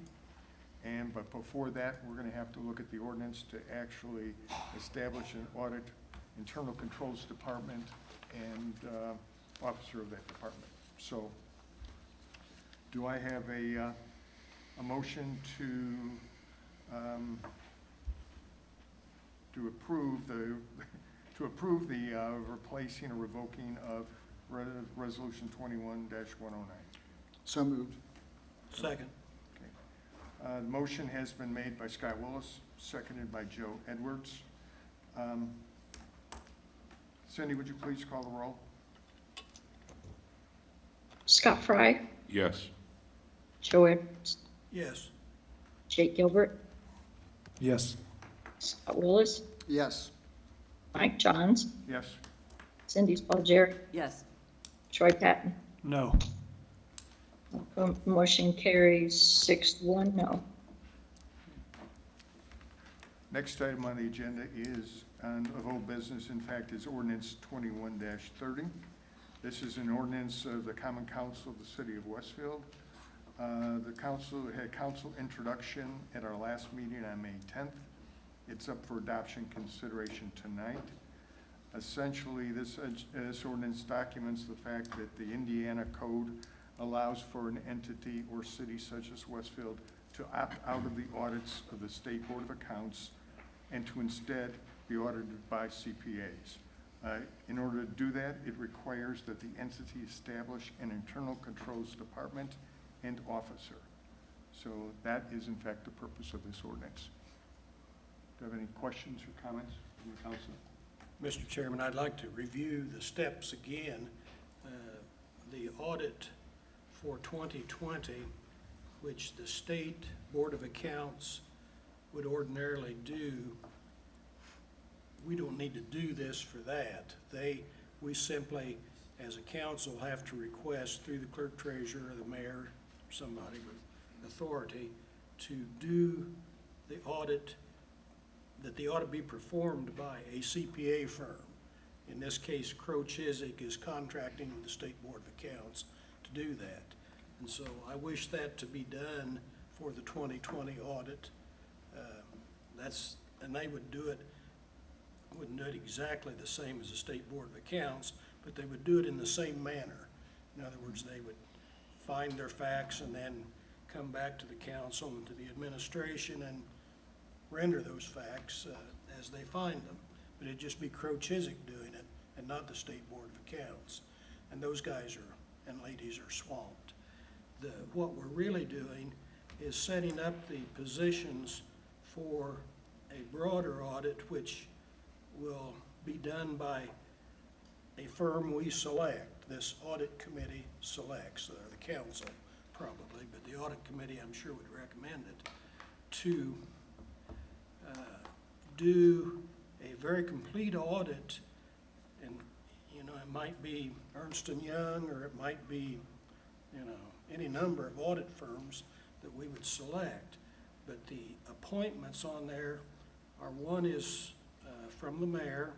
But before that, we're going to have to look at the ordinance to actually establish an audit internal controls department and officer of that department. So do I have a motion to approve the replacing or revoking of resolution 21-109? So moved. Second. The motion has been made by Scott Willis, seconded by Joe Edwards. Cindy, would you please call the roll? Scott Fry, Yes. Joe Edwards, Yes. Jake Gilbert, Yes. Scott Willis, Yes. Mike Johns, Yes. Cindy Spalgeri, Yes. Troy Patton. No. Motion carries 6-1, no. Next item on the agenda is, of old business, in fact, is ordinance 21-30. This is an ordinance of the Common Council of the City of Westfield. The council had council introduction at our last meeting on May 10th. It's up for adoption consideration tonight. Essentially, this ordinance documents the fact that the Indiana Code allows for an entity or city such as Westfield to opt out of the audits of the State Board of Accounts and to instead be audited by CPAs. In order to do that, it requires that the entity establish an internal controls department and officer. So that is in fact the purpose of this ordinance. Do you have any questions or comments from the council? Mr. Chairman, I'd like to review the steps again. The audit for 2020, which the State Board of Accounts would ordinarily do, we don't need to do this for that. We simply, as a council, have to request through the clerk treasurer or the mayor, or somebody with authority, to do the audit, that the audit be performed by a CPA firm. In this case, Crowe Chiswick is contracting with the State Board of Accounts to do that. And so I wish that to be done for the 2020 audit. And they would do it, wouldn't do it exactly the same as the State Board of Accounts, but they would do it in the same manner. In other words, they would find their facts and then come back to the council and to the administration and render those facts as they find them. But it'd just be Crowe Chiswick doing it and not the State Board of Accounts. And those guys and ladies are swamped. What we're really doing is setting up the positions for a broader audit, which will be done by a firm we select. This audit committee selects, or the council probably, but the audit committee I'm sure would recommend it, to do a very complete audit. And it might be Ernst & Young, or it might be any number of audit firms that we would select. But the appointments on there are, one is from the mayor,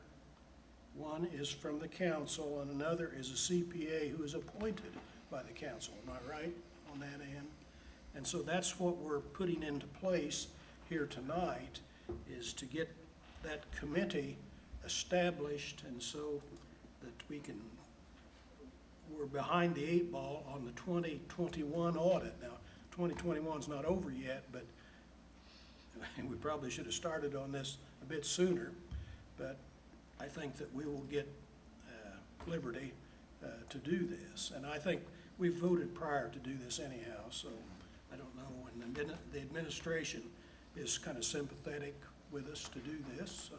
one is from the council, and another is a CPA who is appointed by the council. Am I right on that end? And so that's what we're putting into place here tonight, is to get that committee established, and so that we're behind the 8 ball on the 2021 audit. Now, 2021's not over yet, but we probably should have started on this a bit sooner. But I think that we will get liberty to do this. And I think we voted prior to do this anyhow, so I don't know. And the administration is kind of sympathetic with us to do this, so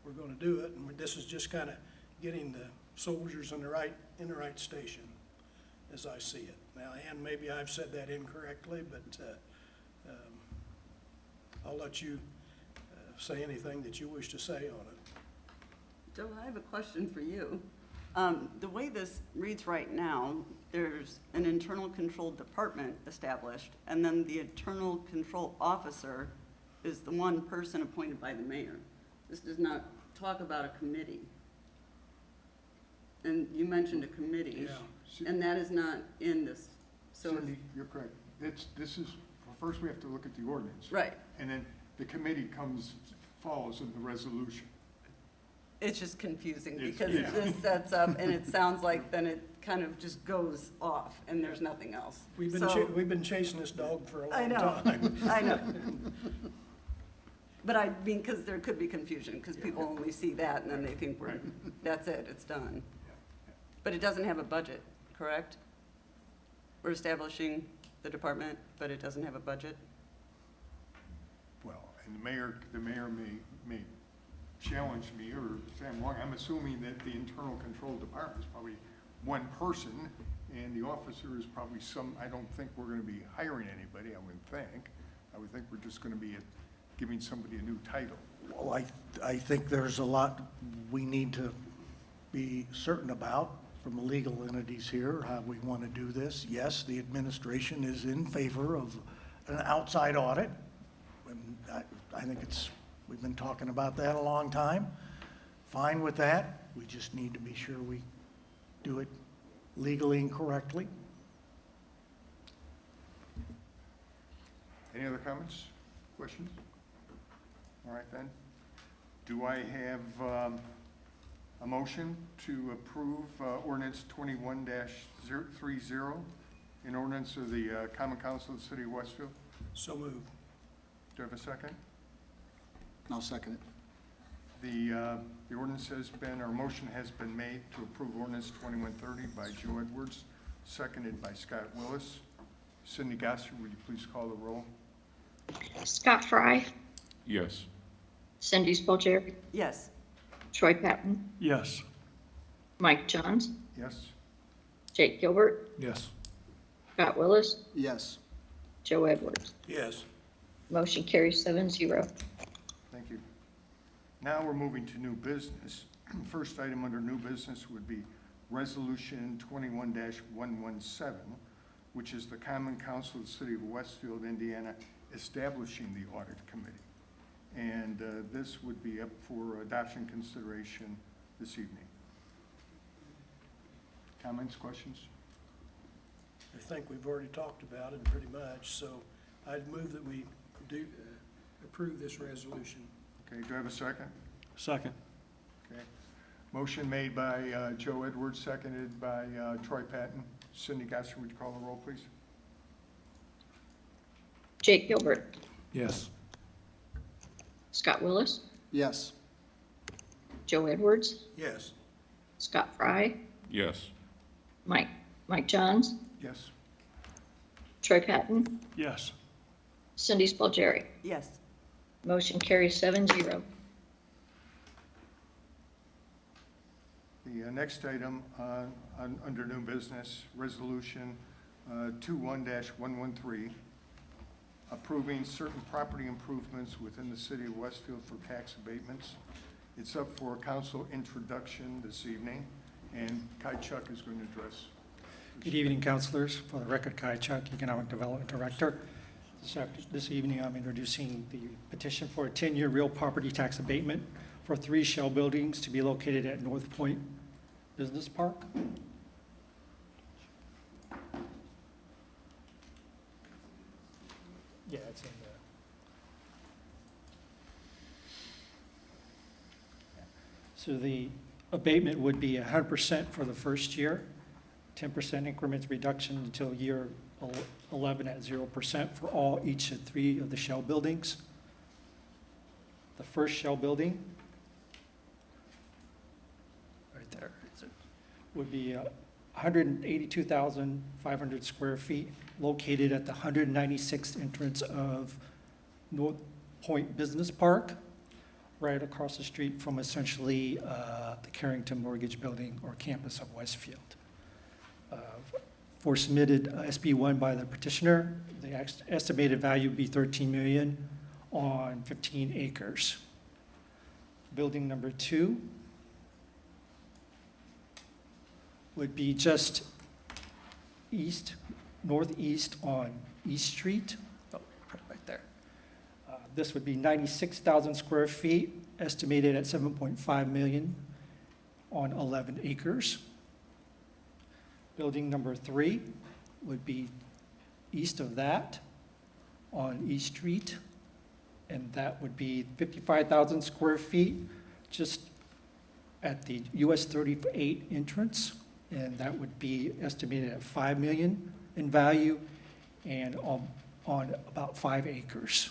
we're going to do it. And this is just kind of getting the soldiers in the right station, as I see it. Now, Ann, maybe I've said that incorrectly, but I'll let you say anything that you wish to say on it. Joe, I have a question for you. The way this reads right now, there's an internal control department established, and then the internal control officer is the one person appointed by the mayor. This does not talk about a committee. And you mentioned a committee, and that is not in this. So Cindy, you're correct. This is, first we have to look at the ordinance. right. And then the committee follows in the resolution. It's just confusing It's- because yeah. this sets up, and it sounds like then it kind of just goes off, and there's nothing else. We've been chasing this dog for a long I know, time. I know. But I mean, because there could be confusion, because people only see that, and then they think that's it, it's done. But it doesn't have a budget, correct? We're establishing the department, but it doesn't have a budget? Well, and the mayor may challenge me or say I'm wrong. I'm assuming that the internal control department is probably one person, and the officer is probably I don't think we're gonna be hiring anybody, I wouldn't think. I would think we're just gonna be giving somebody a new title. Well, I think there's a lot we need to be certain about from the legal entities here, how we want to do this. Yes, the administration is in favor of an outside audit. And I think we've been talking about that a long time. Fine with that. We just need to be sure we do it legally and correctly. Any other comments, questions? All right then. Do I have a motion to approve ordinance 21-030, an ordinance of the Common Council of the City of Westfield? So moved. Do I have a second? I'll second it. The ordinance has been, or motion has been made to approve ordinance 2130 by Joe Edwards, seconded by Scott Willis. Cindy Gasser, would you please call the roll? Scott Fry, Yes. Cindy Spaltier, Yes. Troy Patton, Yes. Mike Johns, Yes? Jake Gilbert, Yes. Scott Willis, Yes. Joe Edwards. Yes. Motion carries 7-0. Thank you. Now we're moving to new business. First item under new business would be Resolution 21-117, which is the Common Council of the City of Westfield, Indiana, establishing the Audit Committee. And this would be up for adoption consideration this evening. Comments, questions? I think we've already talked about it pretty much, so I'd move that we do, approve this resolution. Okay, do I have a second? Second. Okay. Motion made by Joe Edwards, seconded by Troy Patton. Cindy Gosser, would you call the roll, please? Jake Gilbert, Yes. Scott Willis, Yes. Joe Edwards, Yes. Scott Fry, Yes. Mike Johns, Yes. Troy Patton, Yes. Cindy Spalgeri. Yes. Motion carries 7-0. The next item under new business, Resolution 21-113, approving certain property improvements within the city of Westfield for tax abatements. It's up for council introduction this evening, and Kai Chuck is going to address. Good evening, councilors. For the record, Kai Chuck, Economic Development Director. This evening, I'm introducing the petition for a 10-year real property tax abatement for 3 shell buildings to be located at North Point Business Park. Yeah, it's in there. So the abatement would be 100% for the first year, 10% increments reduction until year 11 at 0% for each of 3 of the shell buildings. The first shell building, right there, would be 182,500 square feet, located at the 196th entrance of North Point Business Park, right across the street from essentially the Carrington Mortgage Building or campus of Westfield. For submitted SB1 by the petitioner, the estimated value would be $13 million on 15 acres. Building number 2 would be just northeast on East Street. Oh, right there. This would be 96,000 square feet, estimated at $7.5 million on 11 acres. Building number 3 would be east of that on East Street, and that would be 55,000 square feet just at the US 38 entrance, and that would be estimated at $5 million in value and on about 5 acres.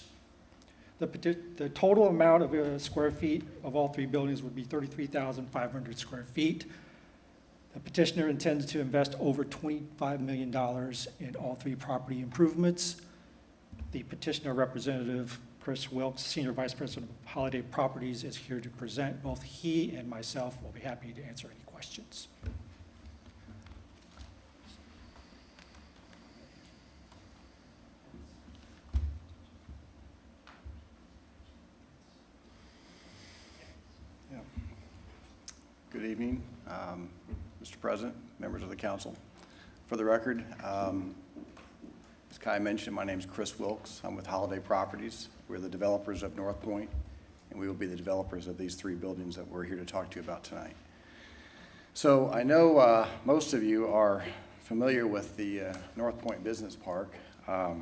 The total amount of square feet of all 3 buildings would be 33,500 square feet. The petitioner intends to invest over $25 million in all 3 property improvements. The petitioner representative, Chris Wilkes, Senior Vice President of Holiday Properties, is here to present. Both he and myself will be happy to answer any questions. Good evening, Mr. President, members of the council. For the record, as Kai mentioned, my name is Chris Wilkes. I'm with Holiday Properties. We're the developers of North Point, and we will be the developers of these 3 buildings that we're here to talk to you about tonight. So I know most of you are familiar with the North Point Business Park, but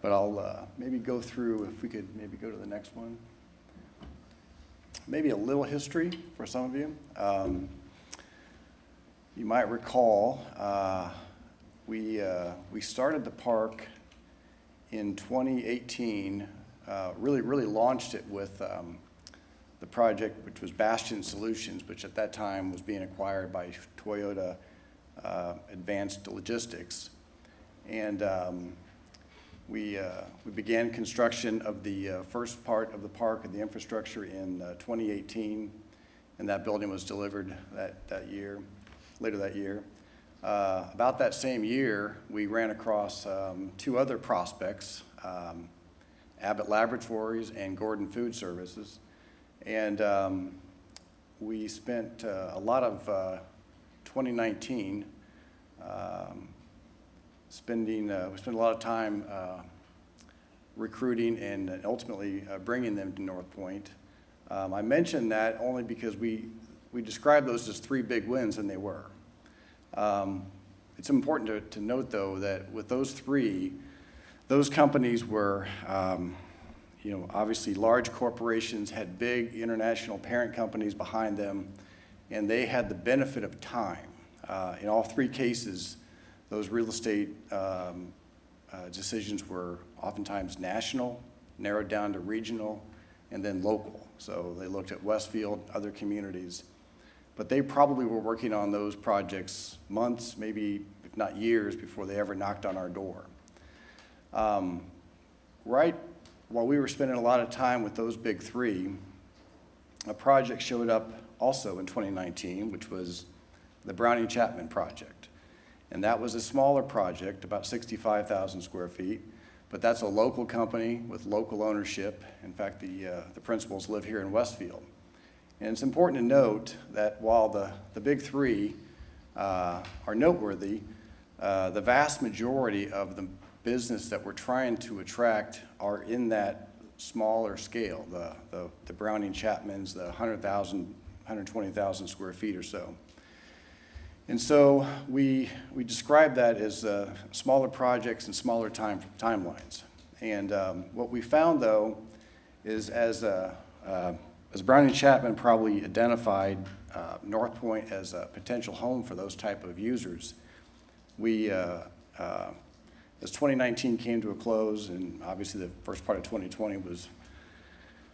I'll maybe go through, if we could maybe go to the next one. Maybe a little history for some of you. You might recall we started the park in 2018, really launched it with the project, which was Bastion Solutions, which at that time was being acquired by Toyota Advanced Logistics. And We began construction of the first part of the park and the infrastructure in 2018, and that building was delivered later that year. About that same year, we ran across two other prospects, Abbott Laboratories and Gordon Food Services. And we spent a lot of 2019 we spent a lot of time recruiting and ultimately bringing them to North Point. I mentioned that only because we described those as three big wins, and they were. It's important to note, though, that with those three, those companies were, obviously large corporations, had big international parent companies behind them, and they had the benefit of time. In all three cases, those real estate decisions were oftentimes national, narrowed down to regional, and then local. So they looked at Westfield, other communities. But they probably were working on those projects months, maybe if not years, before they ever knocked on our door. Right while we were spending a lot of time with those big three, a project showed up also in 2019, which was the Browning Chapman project. And that was a smaller project, about 65,000 square feet, but that's a local company with local ownership. In fact, the principals live here in Westfield. And it's important to note that while the big three are noteworthy, the vast majority of the business that we're trying to attract are in that smaller scale, the Browning Chapmans, the 100,000, 120,000 square feet or so. And so we describe that as smaller projects and smaller timelines. And what we found, though, is as Browning Chapman probably identified North Point as a potential home for those type of users, as 2019 came to a close, and obviously the first part of 2020 was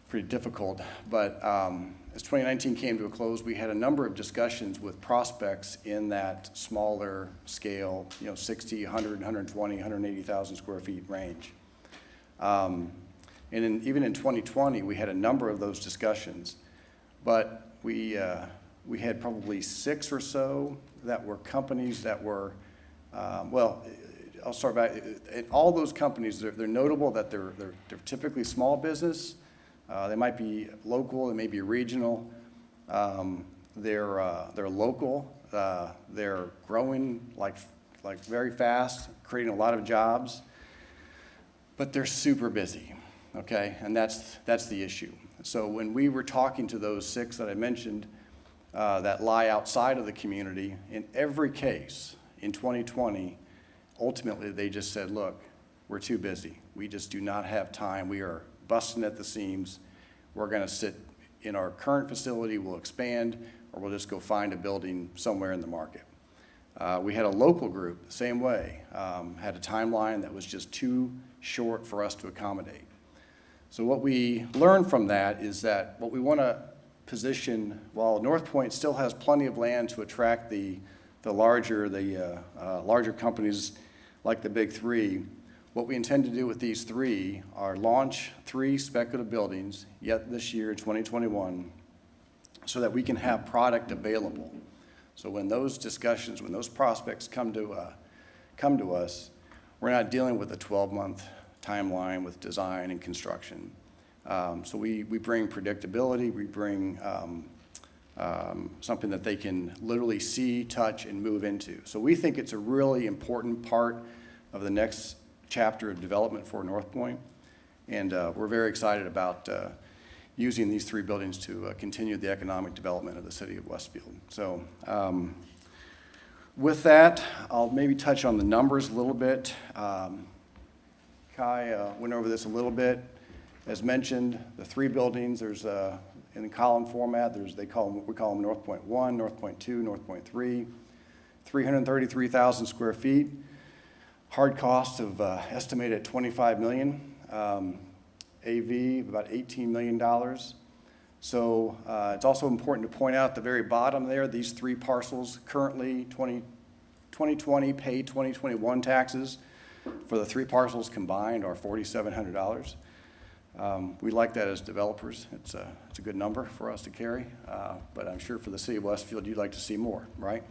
pretty difficult, but as 2019 came to a close, we had a number of discussions with prospects in that smaller scale, 60, 100, 120, 180,000 square feet range. And even in 2020, we had a number of those discussions, but we had probably 6 or so that were companies that were, I'll start back. In all those companies, they're notable that they're typically small business. They might be local, they may be regional. They're local. They're growing like very fast, creating a lot of jobs, but they're super busy. Okay, and that's the issue. So when we were talking to those 6 that I mentioned that lie outside of the community, in every case in 2020, ultimately they just said, look, we're too busy. We just do not have time. We are busting at the seams. We're going to sit in our current facility, we'll expand, or we'll just go find a building somewhere in the market. We had a local group, the same way, had a timeline that was just too short for us to accommodate. So what we learned from that is that what we want to position, while North Point still has plenty of land to attract the larger companies like the big three, what we intend to do with these 3 are launch 3 speculative buildings yet this year, 2021, so that we can have product available. So when those discussions, when those prospects come to us, we're not dealing with a 12-month timeline with design and construction. So we bring predictability, we bring something that they can literally see, touch, and move into. So we think it's a really important part of the next chapter of development for North Point, and we're very excited about using these 3 buildings to continue the economic development of the city of Westfield. So with that, I'll maybe touch on the numbers a little bit. Kai went over this a little bit. As mentioned, the 3 buildings, there's in the column format, we call them North Point 1, North Point 2, North Point 3, 333,000 square feet. Hard cost of estimated at $25 million, AV about $18 million. So it's also important to point out at the very bottom there, these 3 parcels currently 2020 pay 2021 taxes. for the 3 parcels combined are $4,700. We like that as developers. It's a good number for us to carry, but I'm sure for the city of Westfield, you'd like to see more, right?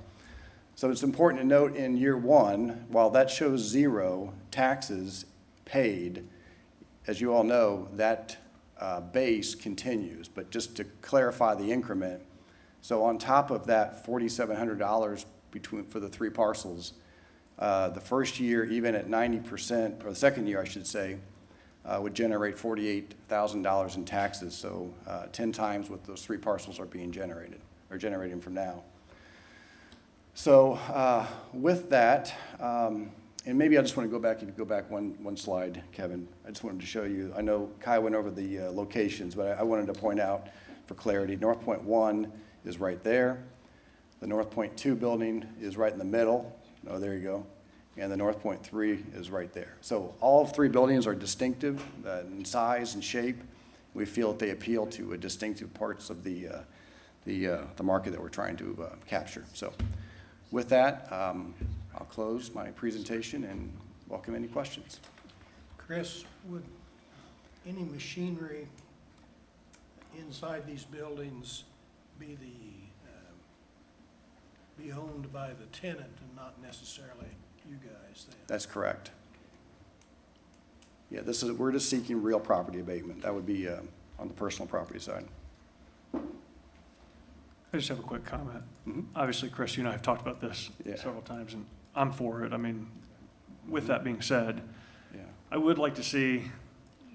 So it's important to note in year 1, while that shows 0 taxes paid, as you all know, that base continues. But just to clarify the increment, so on top of that $4,700 for the 3 parcels, the first year, even at 90%, or the second year, I should say, would generate $48,000 in taxes. So 10 times what those 3 parcels are being generated, or generating from now. So with that, and maybe I just want to go back, if you go back one slide, Kevin. I just wanted to show you, I know Kai went over the locations, but I wanted to point out for clarity, North Point 1 is right there. The North Point 2 building is right in the middle. Oh, there you go. And the North Point 3 is right there. So all 3 buildings are distinctive in size and shape. We feel that they appeal to distinctive parts of the market that we're trying to capture. So with that, I'll close my presentation and welcome any questions. Chris, would any machinery inside these buildings be be owned by the tenant and not necessarily you guys then? That's correct. Yeah, we're just seeking real property abatement. That would be on the personal property side. I just have a quick comment. Mm-hmm. Obviously, Chris, you and I have talked about this Yeah. several times, and I'm for it. I mean, with that being said, Yeah. I would like to see,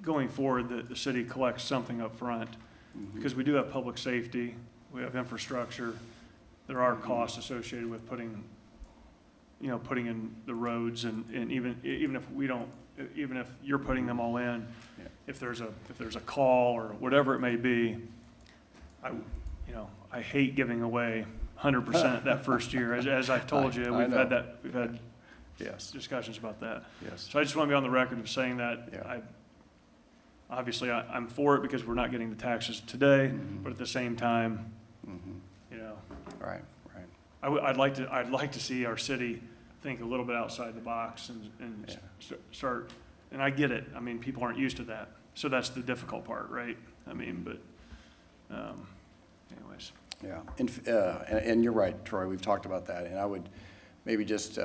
going forward, that the city collects something up front, Mm-hmm. because we do have public safety, we have infrastructure, there are costs associated with putting in the roads, and even if we don't, even if you're putting them all in, Yeah. if there's a call or whatever it may be, I hate giving away 100% that first year. As I've told you, I know. we've had Yes. discussions about that. Yes. So I just want to be on the record of saying that Yeah. I'm for it because we're not getting the taxes today, Mhm. but at the same time, Mm-hmm. Right. I'd like to see our city think a little bit outside the box and Yeah. start, and I get it. I mean, people aren't used to that. So that's the difficult part, right? I mean, but, anyways. Yeah, and you're right, Troy, we've talked about that, and I would maybe just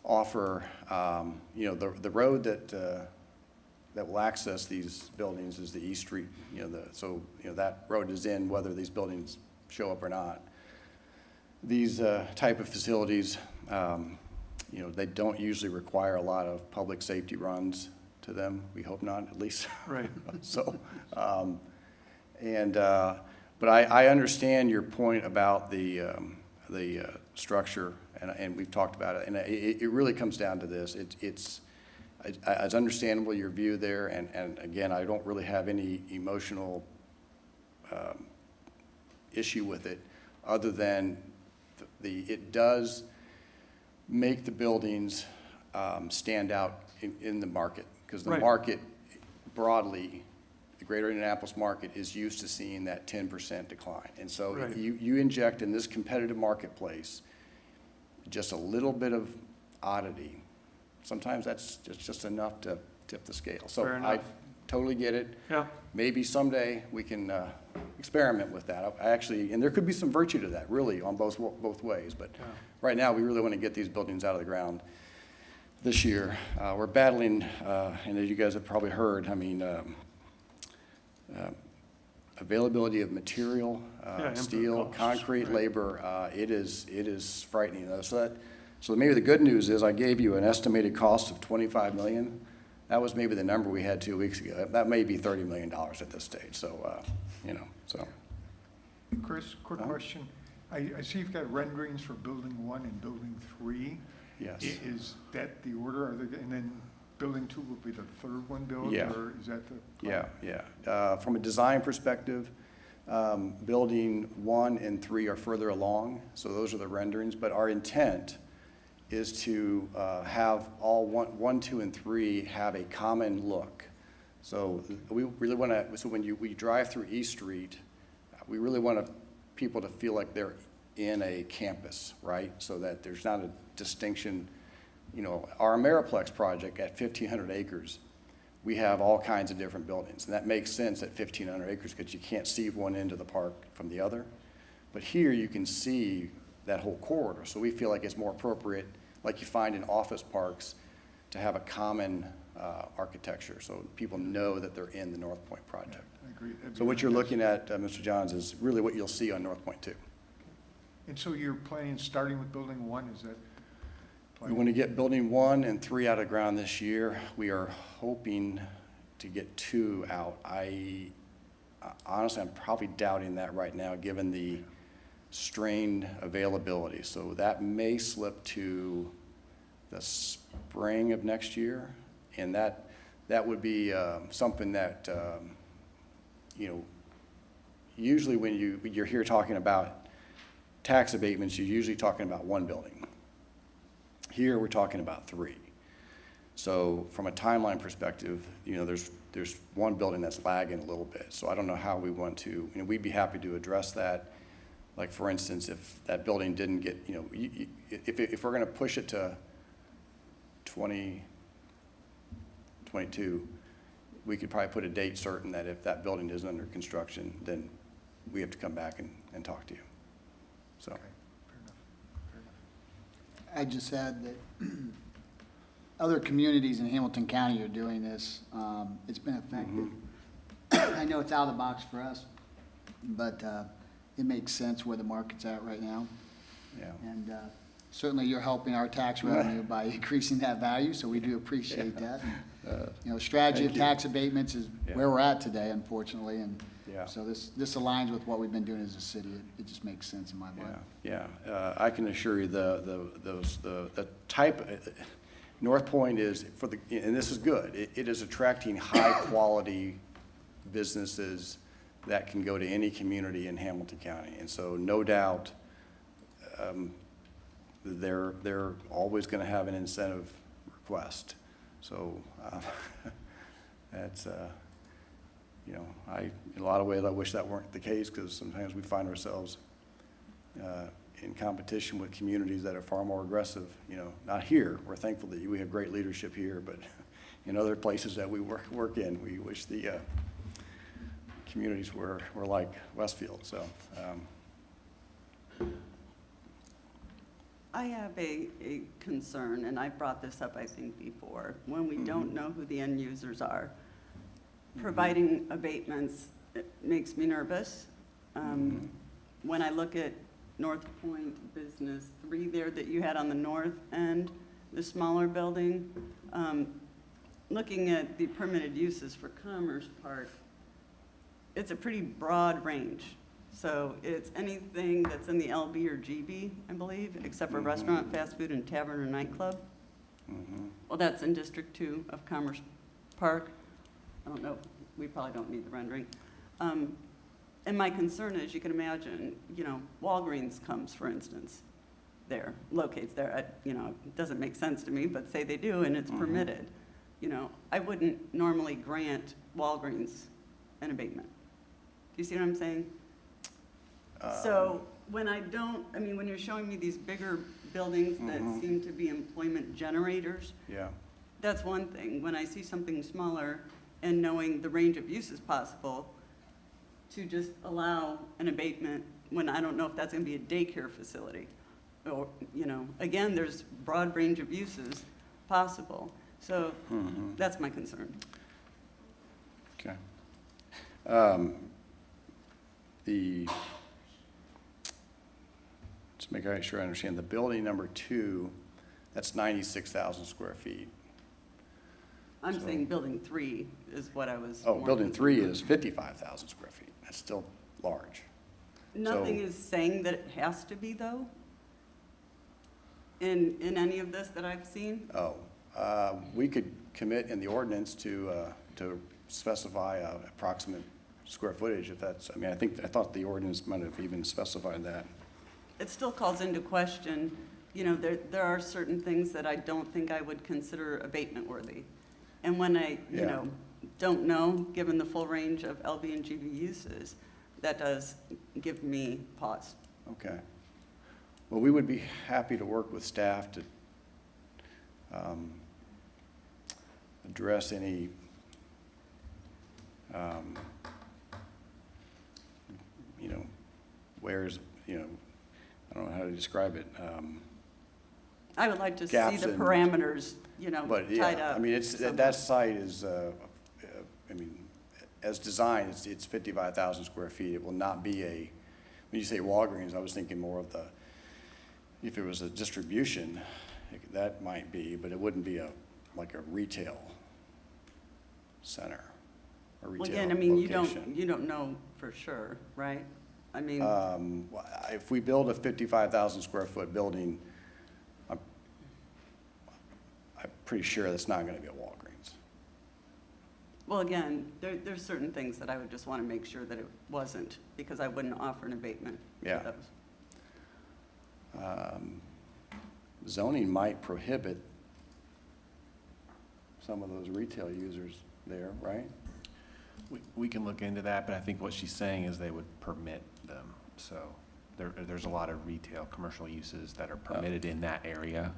offer, the road that will access these buildings is the East Street, that road is in whether these buildings show up or not. These type of facilities, they don't usually require a lot of public safety runs to them. We hope not, at least. Right. So, but I understand your point about the structure, and we've talked about it, and it really comes down to this. It's understandable, your view there, and again, I don't really have any emotional issue with it, other than it does make the buildings stand out in the market, because the Right. market broadly, the greater Indianapolis market is used to seeing that 10% decline. And so Right. you inject in this competitive marketplace just a little bit of oddity. Sometimes that's just enough to tip the scale. So Fair I enough. totally get it. Yeah. Maybe someday we can experiment with that. I actually, and there could be some virtue to that, really, on both ways. But Yeah. right now, we really want to get these buildings out of the ground this year. We're battling, and as you guys have probably heard, I mean, availability of material, input steel, costs, concrete, right. labor, it is frightening. So maybe the good news is I gave you an estimated cost of $25 million. That was maybe the number we had 2 weeks ago. That may be $30 million at this stage, so, so. Chris, quick question. I see you've got renderings for Building 1 and Building 3. Yes. Is that the order? And then Building 2 will be the third one built? Yeah. Or is that the? Yeah. From a design perspective, Building 1 and 3 are further along, so those are the renderings. But our intent is to have all 1, 2, and 3 have a common look. So we really want to, so when we drive through East Street, we really want people to feel like they're in a campus, right? So that there's not a distinction you know, our Ameriplex project at 1,500 acres, we have all kinds of different buildings. And that makes sense at 1,500 acres because you can't see one end of the park from the other. But here you can see that whole corridor. So we feel like it's more appropriate, like you find in office parks, to have a common architecture so people know that they're in the North Point project. I agree. That'd So be what you're nice. looking at, Mr. Johns, is really what you'll see on North Point 2. And so you're planning, starting with building 1, is that? We want to get building 1 and 3 out of the ground this year. We are hoping to get 2 out. Honestly, I'm probably doubting that right now, given the strained availability. So that may slip to the spring of next year. And that would be something that, you know, usually when you're here talking about tax abatements, you're usually talking about 1 building. Here, we're talking about 3. So from a timeline perspective, you know, there's 1 building that's lagging a little bit. So I don't know how we want to, you know, we'd be happy to address that. Like, for instance, if that building didn't get, you know, if we're going to push it to 2022, we could probably put a date certain that if that building is under construction, then we have to come back and talk to you. So. I just add that other communities in Hamilton County are doing this. It's been effective. I know it's out of the box for us, but it makes sense where the market's at right now. Yeah. And certainly you're helping our tax revenue by increasing that value, so we do appreciate that. You know, strategy of tax abatements is where we're at today, unfortunately, and Yeah. so this aligns with what we've been doing as a city. It just makes sense in my mind. Yeah. I can assure you the type, North Point is for the, and this is good, it is attracting high-quality businesses that can go to any community in Hamilton County. And so no doubt, they're always going to have an incentive request. So that's, you know, in a lot of ways, I wish that weren't the case because sometimes we find ourselves in competition with communities that are far more aggressive. You know, not here. We're thankful that we have great leadership here, but in other places that we work in, we wish the communities were like Westfield. So. I have a concern, and I brought this up, I think, before. When we don't know who the end users are, providing abatements, it makes me nervous. When I look at North Point Business 3 there that you had on the north end, the smaller building, looking at the permitted uses for Commerce Park, it's a pretty broad range. So it's anything that's in the LB or GB, I believe, except for restaurant, fast food, and tavern or nightclub. Well, that's in District 2 of Commerce Park. I don't know, we probably don't need the rendering. And my concern is, you can imagine, you know, Walgreens comes, for instance, there, locates there. You know, it doesn't make sense to me, but say they do and it's permitted. You know, I wouldn't normally grant Walgreens an abatement. Do you see what I'm saying? So when when you're showing me these bigger buildings that seem to be employment generators, that's one thing. When I see something smaller and knowing the range of uses possible, to just allow an abatement when I don't know if that's gonna be a daycare facility. Or, you know, again, there's broad range of uses possible. So that's my concern. Okay. Just make sure I understand, the building number 2, that's 96,000 square feet. I'm saying building 3 is what I was. Oh, more building concerned 3 with. is 55,000 square feet. That's still large. Nothing is saying that it has to be, though, in any of this that I've seen? We could commit in the ordinance to specify approximate square footage if that's, I thought the ordinance might have even specified that. It still calls into question, you know, there are certain things that I don't think I would consider abatement worthy. And when I, you know, don't know, given the full range of LB and GB uses, that does give me pause. Okay. Well, we would be happy to work with staff to address any where's, I don't know how to describe it. I would like to see Gaps the in- parameters, But tied yeah, up. I mean, it's, somehow. that site is, I mean, as designed, it's 55,000 square feet. It will not be when you say Walgreens, I was thinking more of if it was a distribution, that might be, but it wouldn't be like a retail center, a Well, retail again, I mean, location. you don't know for sure, right? I mean, If we build a 55,000 square foot building, I'm pretty sure that's not gonna be a Walgreens. well, again, there's certain things that I would just want to make sure that it wasn't, because I wouldn't offer an abatement for Yeah. those. Zoning might prohibit some of those retail users there, right? We can look into that, but I think what she's saying is they would permit them. So there's a lot of retail, commercial uses that are permitted in that area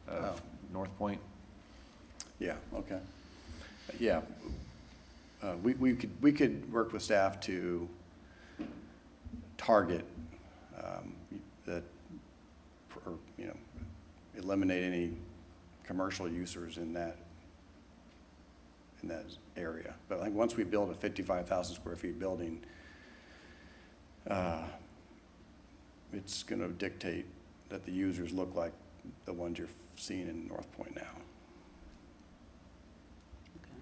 of North Point. Yeah, okay. Yeah. We could work with staff to target that, or, eliminate any commercial users in that area. But like once we build a 55,000 square feet building, it's going to dictate that the users look like the ones you're seeing in North Point now. Okay.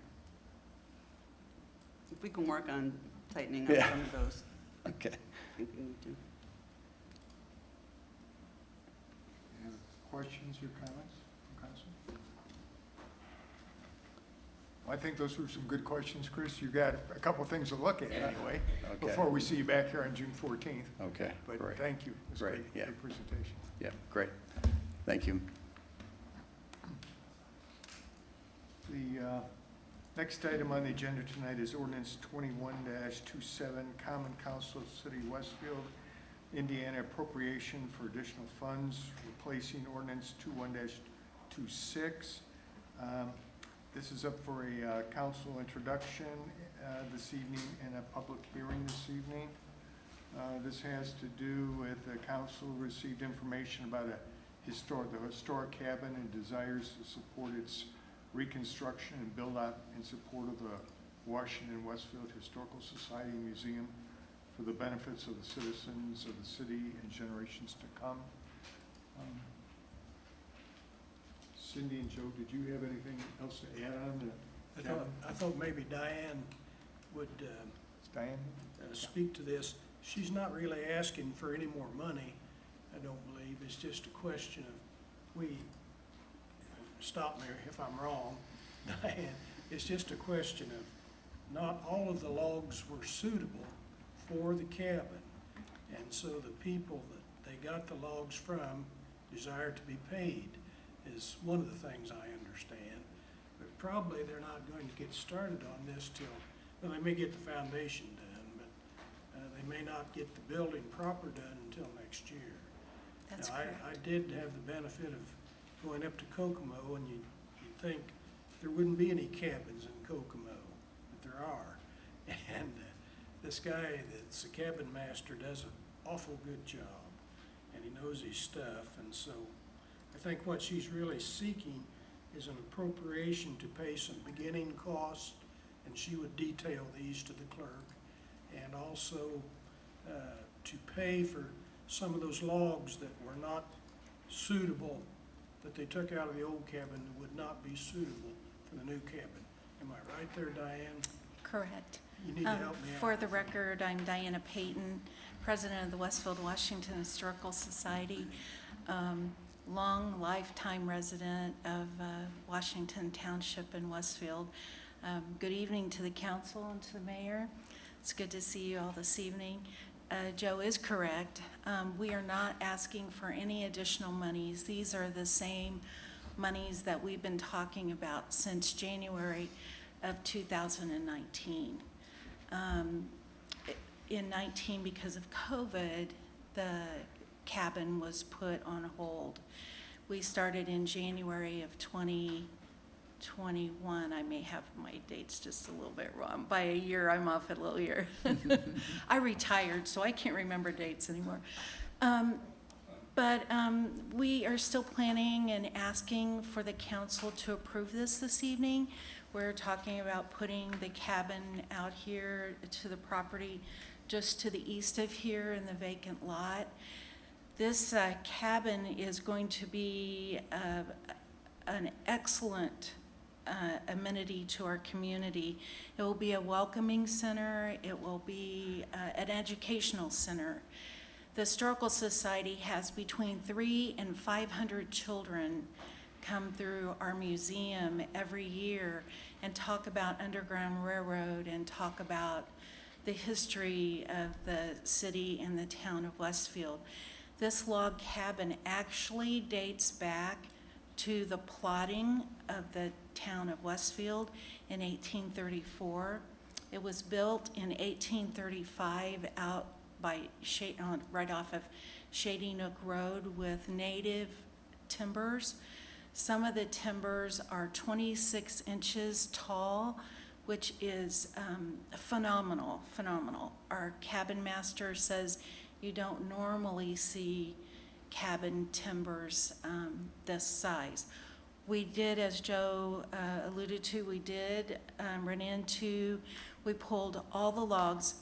If we can work on tightening up Yeah. some of those, Okay. I think we need to. Any other questions or comments from council? Well, I think those were some good questions, Chris. You got a couple of things to look at anyway, Okay. before we see you back here on June 14th. Okay, But great. thank you. It was Great, yeah. Great presentation. Yeah, great. Thank you. The next item on the agenda tonight is ordinance 21-27, Common Council of City of Westfield, Indiana appropriation for additional funds, replacing ordinance 21-26. This is up for a council introduction this evening and a public hearing this evening. This has to do with the council received information about the historic cabin and desires to support its reconstruction and build out in support of the Washington Westfield Historical Society Museum for the benefits of the citizens of the city and generations to come. Cindy and Joe, did you have anything else to add on the cabin? I thought maybe Diane would Diane? speak to this. She's not really asking for any more money, I don't believe. It's just a question of, stop me if I'm wrong, Diane. It's just a question of, not all of the logs were suitable for the cabin. And so the people that they got the logs from desire to be paid is one of the things I understand. But probably they're not going to get started on this till, well, they may get the foundation done, but they may not get the building proper done until next year. That's Now, correct. I did have the benefit of going up to Kokomo, and you'd think there wouldn't be any cabins in Kokomo, but there are. And this guy that's a cabin master does an awful good job, and he knows his stuff. And so I think what she's really seeking is an appropriation to pay some beginning costs, and she would detail these to the clerk, and also to pay for some of those logs that were not suitable, that they took out of the old cabin that would not be suitable for the new cabin. Am I right there, Diane? Correct. You need to help me out. For the record, I'm Diana Payton, president of the Westfield Washington Historical Society, long lifetime resident of Washington Township in Westfield. Good evening to the council and to the mayor. It's good to see you all this evening. Joe is correct. We are not asking for any additional monies. These are the same monies that we've been talking about since January of 2019. In 19, because of COVID, the cabin was put on hold. We started in January of 2021. I may have my dates just a little bit wrong. By a year, I'm off a little year. I retired, so I can't remember dates anymore. But we are still planning and asking for the council to approve this evening. We're talking about putting the cabin out here to the property just to the east of here in the vacant lot. This cabin is going to be an excellent amenity to our community. It will be a welcoming center. It will be an educational center. The Historical Society has between 300 and 500 children come through our museum every year and talk about Underground Railroad and talk about the history of the city and the town of Westfield. This log cabin actually dates back to the plotting of the town of Westfield in 1834. It was built in 1835 out by right off of Shady Nook Road with native timbers. Some of the timbers are 26 inches tall, which is phenomenal. Our cabin master says you don't normally see cabin timbers this size. We did, as Joe alluded to, we did we pulled all the logs.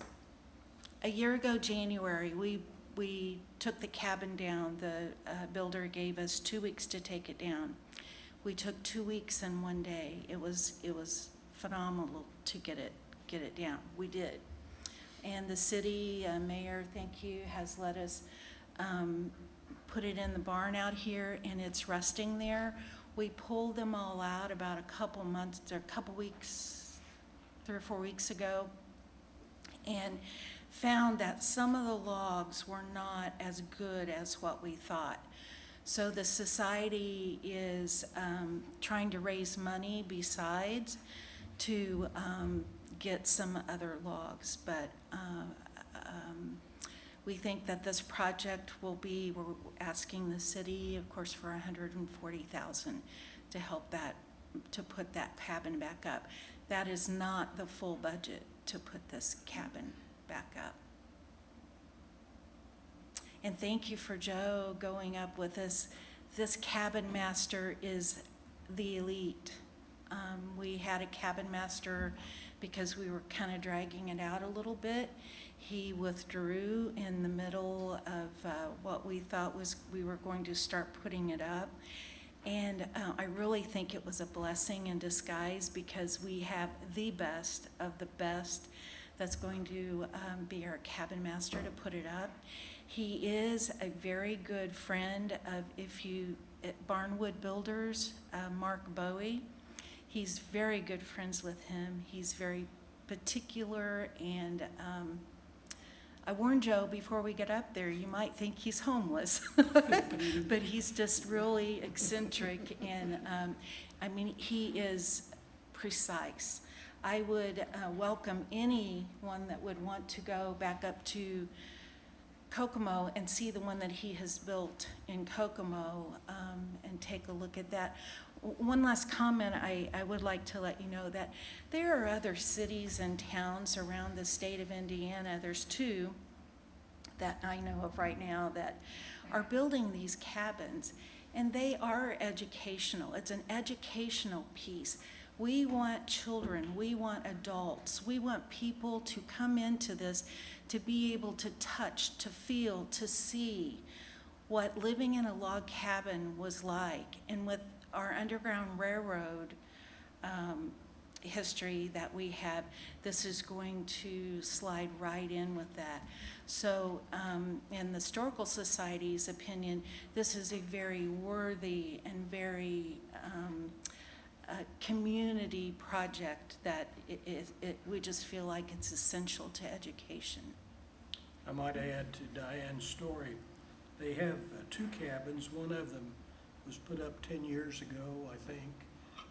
A year ago, January, we took the cabin down. The builder gave us 2 weeks to take it down. We took 2 weeks and 1 day. It was phenomenal to get it down. We did. And the city mayor, thank you, has let us put it in the barn out here, and it's resting there. We pulled them all out about a couple weeks, 3 or 4 weeks ago, and found that some of the logs were not as good as what we thought. So the society is trying to raise money besides to get some other logs, but we think that this project we're asking the city, of course, for $140,000 to help to put that cabin back up. That is not the full budget to put this cabin back up. And thank you for Joe going up with us. This cabin master is the elite. We had a cabin master because we were kind of dragging it out a little bit. He withdrew in the middle of what we thought we were going to start putting it up. And I really think it was a blessing in disguise because we have the best of the best that's going to be our cabin master to put it up. He is a very good friend of Barnwood Builders, Mark Bowie. He's very good friends with him. He's very particular, and I warned Joe before we get up there, you might think he's homeless, but he's just really eccentric, and he is precise. I would welcome anyone that would want to go back up to Kokomo and see the one that he has built in Kokomo and take a look at that. One last comment, I would like to let you know that there are other cities and towns around the state of Indiana. There's 2 that I know of right now that are building these cabins, and they are educational. It's an educational piece. We want children, we want adults, we want people to come into this to be able to touch, to feel, to see what living in a log cabin was like. And with our Underground Railroad history that we have, this is going to slide right in with that. So in the Historical Society's opinion, this is a very worthy and very community project that we just feel like it's essential to education. I might add to Diane's story, they have 2 cabins. One of them was put up 10 years ago, I think,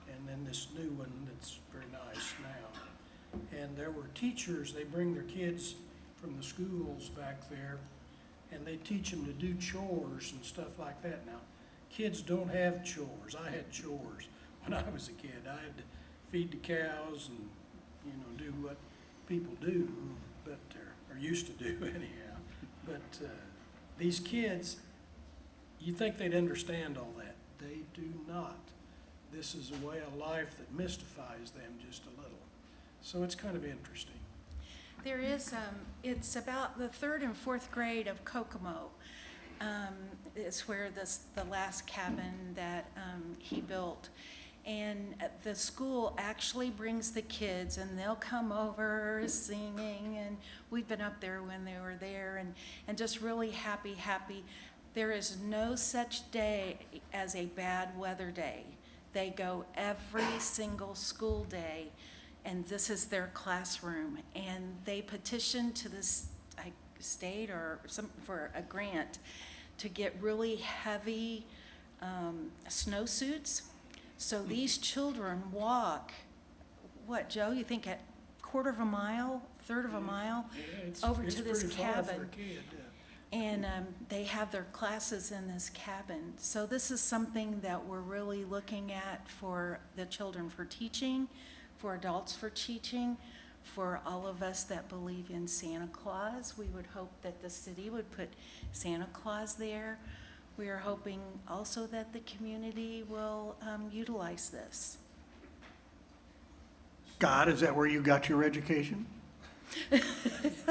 and then this new one that's very nice now. And there were teachers, they bring their kids from the schools back there, and they teach them to do chores and stuff like that. Now, kids don't have chores. I had chores when I was a kid. I had to feed the cows and, do what people do, but, or used to do anyhow. But these kids, you think they'd understand all that. They do not. This is a way of life that mystifies them just a little. So it's kind of interesting. There is, it's about the 3rd and 4th grade of Kokomo. It's where the last cabin that he built. And the school actually brings the kids, and they'll come over singing, and we've been up there when they were there, and just really happy. There is no such day as a bad weather day. They go every single school day, and this is their classroom. And they petitioned to this state or for a grant to get really heavy snowsuits. So these children walk, what, Joe, you think a quarter of a mile, third of a mile, over to this cabin? And they have their classes in this cabin. So this is something that we're really looking at for the children for teaching, for adults for teaching, for all of us that believe in Santa Claus. We would hope that the city would put Santa Claus there. We are hoping also that the community will utilize this. Scott, is that where you got your education?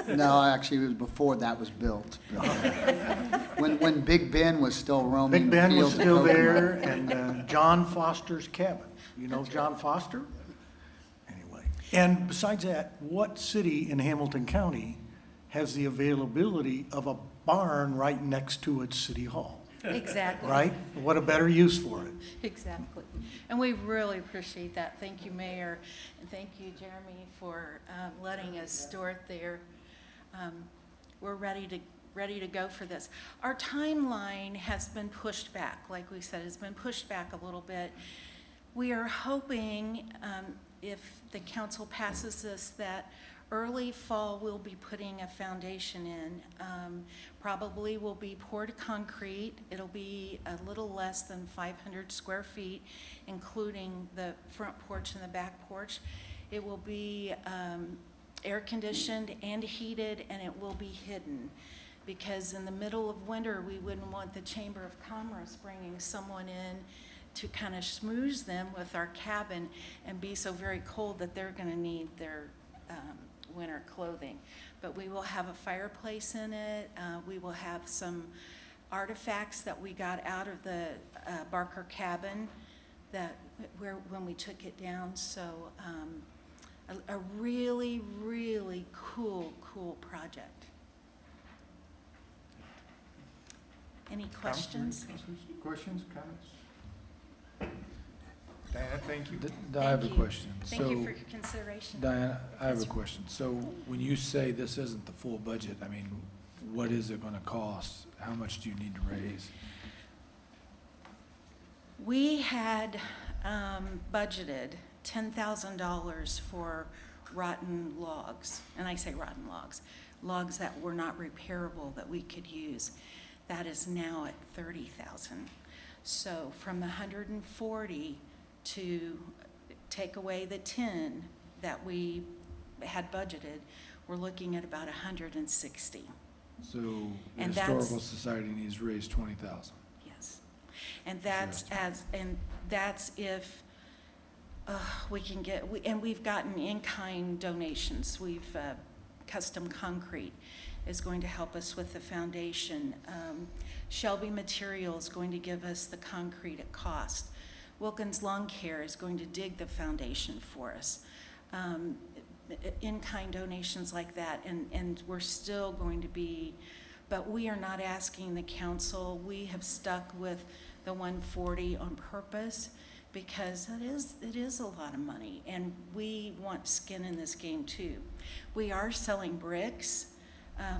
No, actually, it was before that was built. When Big Ben was still roaming Big the Ben was fields of still Kokomo. there, and John Foster's cabin. You know John Foster? Anyway, and besides that, what city in Hamilton County has the availability of a barn right next to its city hall? Exactly. Right? What a better use for it. Exactly. And we really appreciate that. Thank you, Mayor, and thank you, Jeremy, for letting us store it there. We're ready to go for this. Our timeline has been pushed back, like we said, it's been pushed back a little bit. We are hoping, if the council passes this, that early fall we'll be putting a foundation in. Probably will be poured concrete. It'll be a little less than 500 square feet, including the front porch and the back porch. It will be air conditioned and heated, and it will be hidden. Because in the middle of winter, we wouldn't want the Chamber of Commerce bringing someone in to kind of schmooze them with our cabin and be so very cold that they're gonna need their winter clothing. But we will have a fireplace in it. We will have some artifacts that we got out of the Barker cabin when we took it down. So a really, really cool project. Any questions? Questions, comments? Diana, thank you. I have a Thank you. question. Thank you for your consideration. Diana, I have a question. So when you say this isn't the full budget, I mean, what is it gonna cost? How much do you need to raise? We had budgeted $10,000 for rotten logs, and I say rotten logs that were not repairable that we could use. That is now at $30,000. So from the 140 to take away the 10 that we had budgeted, we're looking at about 160. So the And Historical Society needs to raise 20,000. Yes. And that's if we can get, and we've gotten in-kind donations. We've, custom concrete is going to help us with the foundation. Shelby Material is going to give us the concrete at cost. Wilkins Lawn Care is going to dig the foundation for us. In-kind donations like that, and we're still going to be, but we are not asking the council. We have stuck with the 140 on purpose because it is a lot of money, and we want skin in this game too. We are selling bricks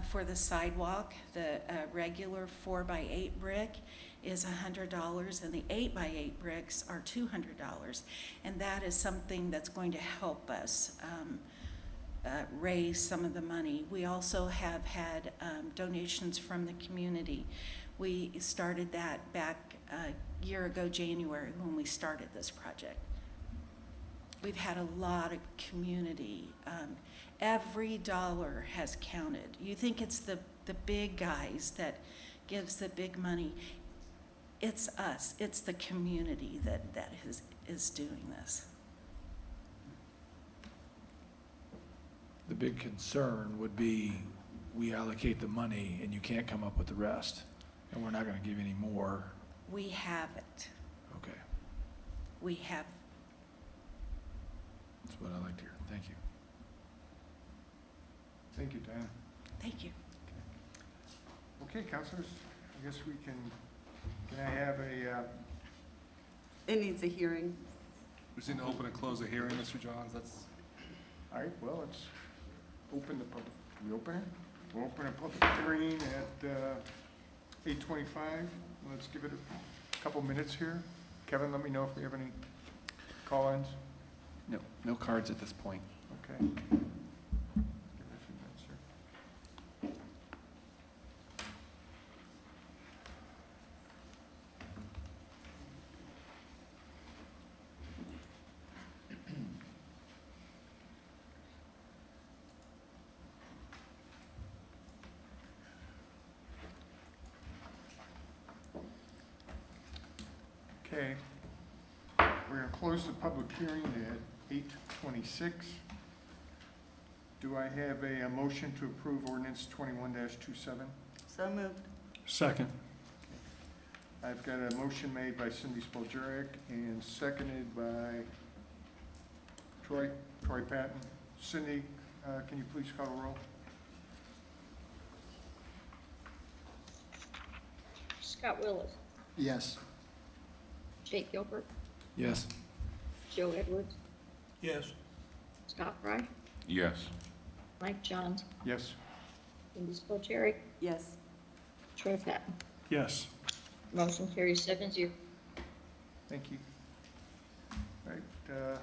for the sidewalk. The regular 4x8 brick is $100, and the 8x8 bricks are $200, and that is something that's going to help us raise some of the money. We also have had donations from the community. We started that back a year ago January when we started this project. We've had a lot of community. Every dollar has counted. You think it's the big guys that gives the big money. It's us. It's the community that is doing this. The big concern would be we allocate the money and you can't come up with the rest, and we're not going to give you any more. We have it. Okay, We have. that's what I like to hear. Thank you. Thank you, Diana. Thank you. Okay, councilors, I guess we can I have a, It needs a hearing. We just need to open and close the hearing, Mr. Johns. That's, all right, well, let's open the public, we open it? We'll open a public hearing at 8:25. Let's give it a couple minutes here. Kevin, let me know if we have any call-ins. No cards at this point. Okay. Give it a few minutes here. Okay, we're going to close the public hearing at 8:26. Do I have a motion to approve ordinance 21-27? So moved. Second. I've got a motion made by Cindy Spoljaric and seconded by Troy Patton. Cindy, can you please call the roll? Scott Willis, Yes. Jake Gilbert, Yes. Joe Edwards, Yes. Scott Fry, Yes. Mike Johns, Yes. Cindy Spillier, Yes. Troy Patton. Yes. Motion carries 7-0. Thank you. All right,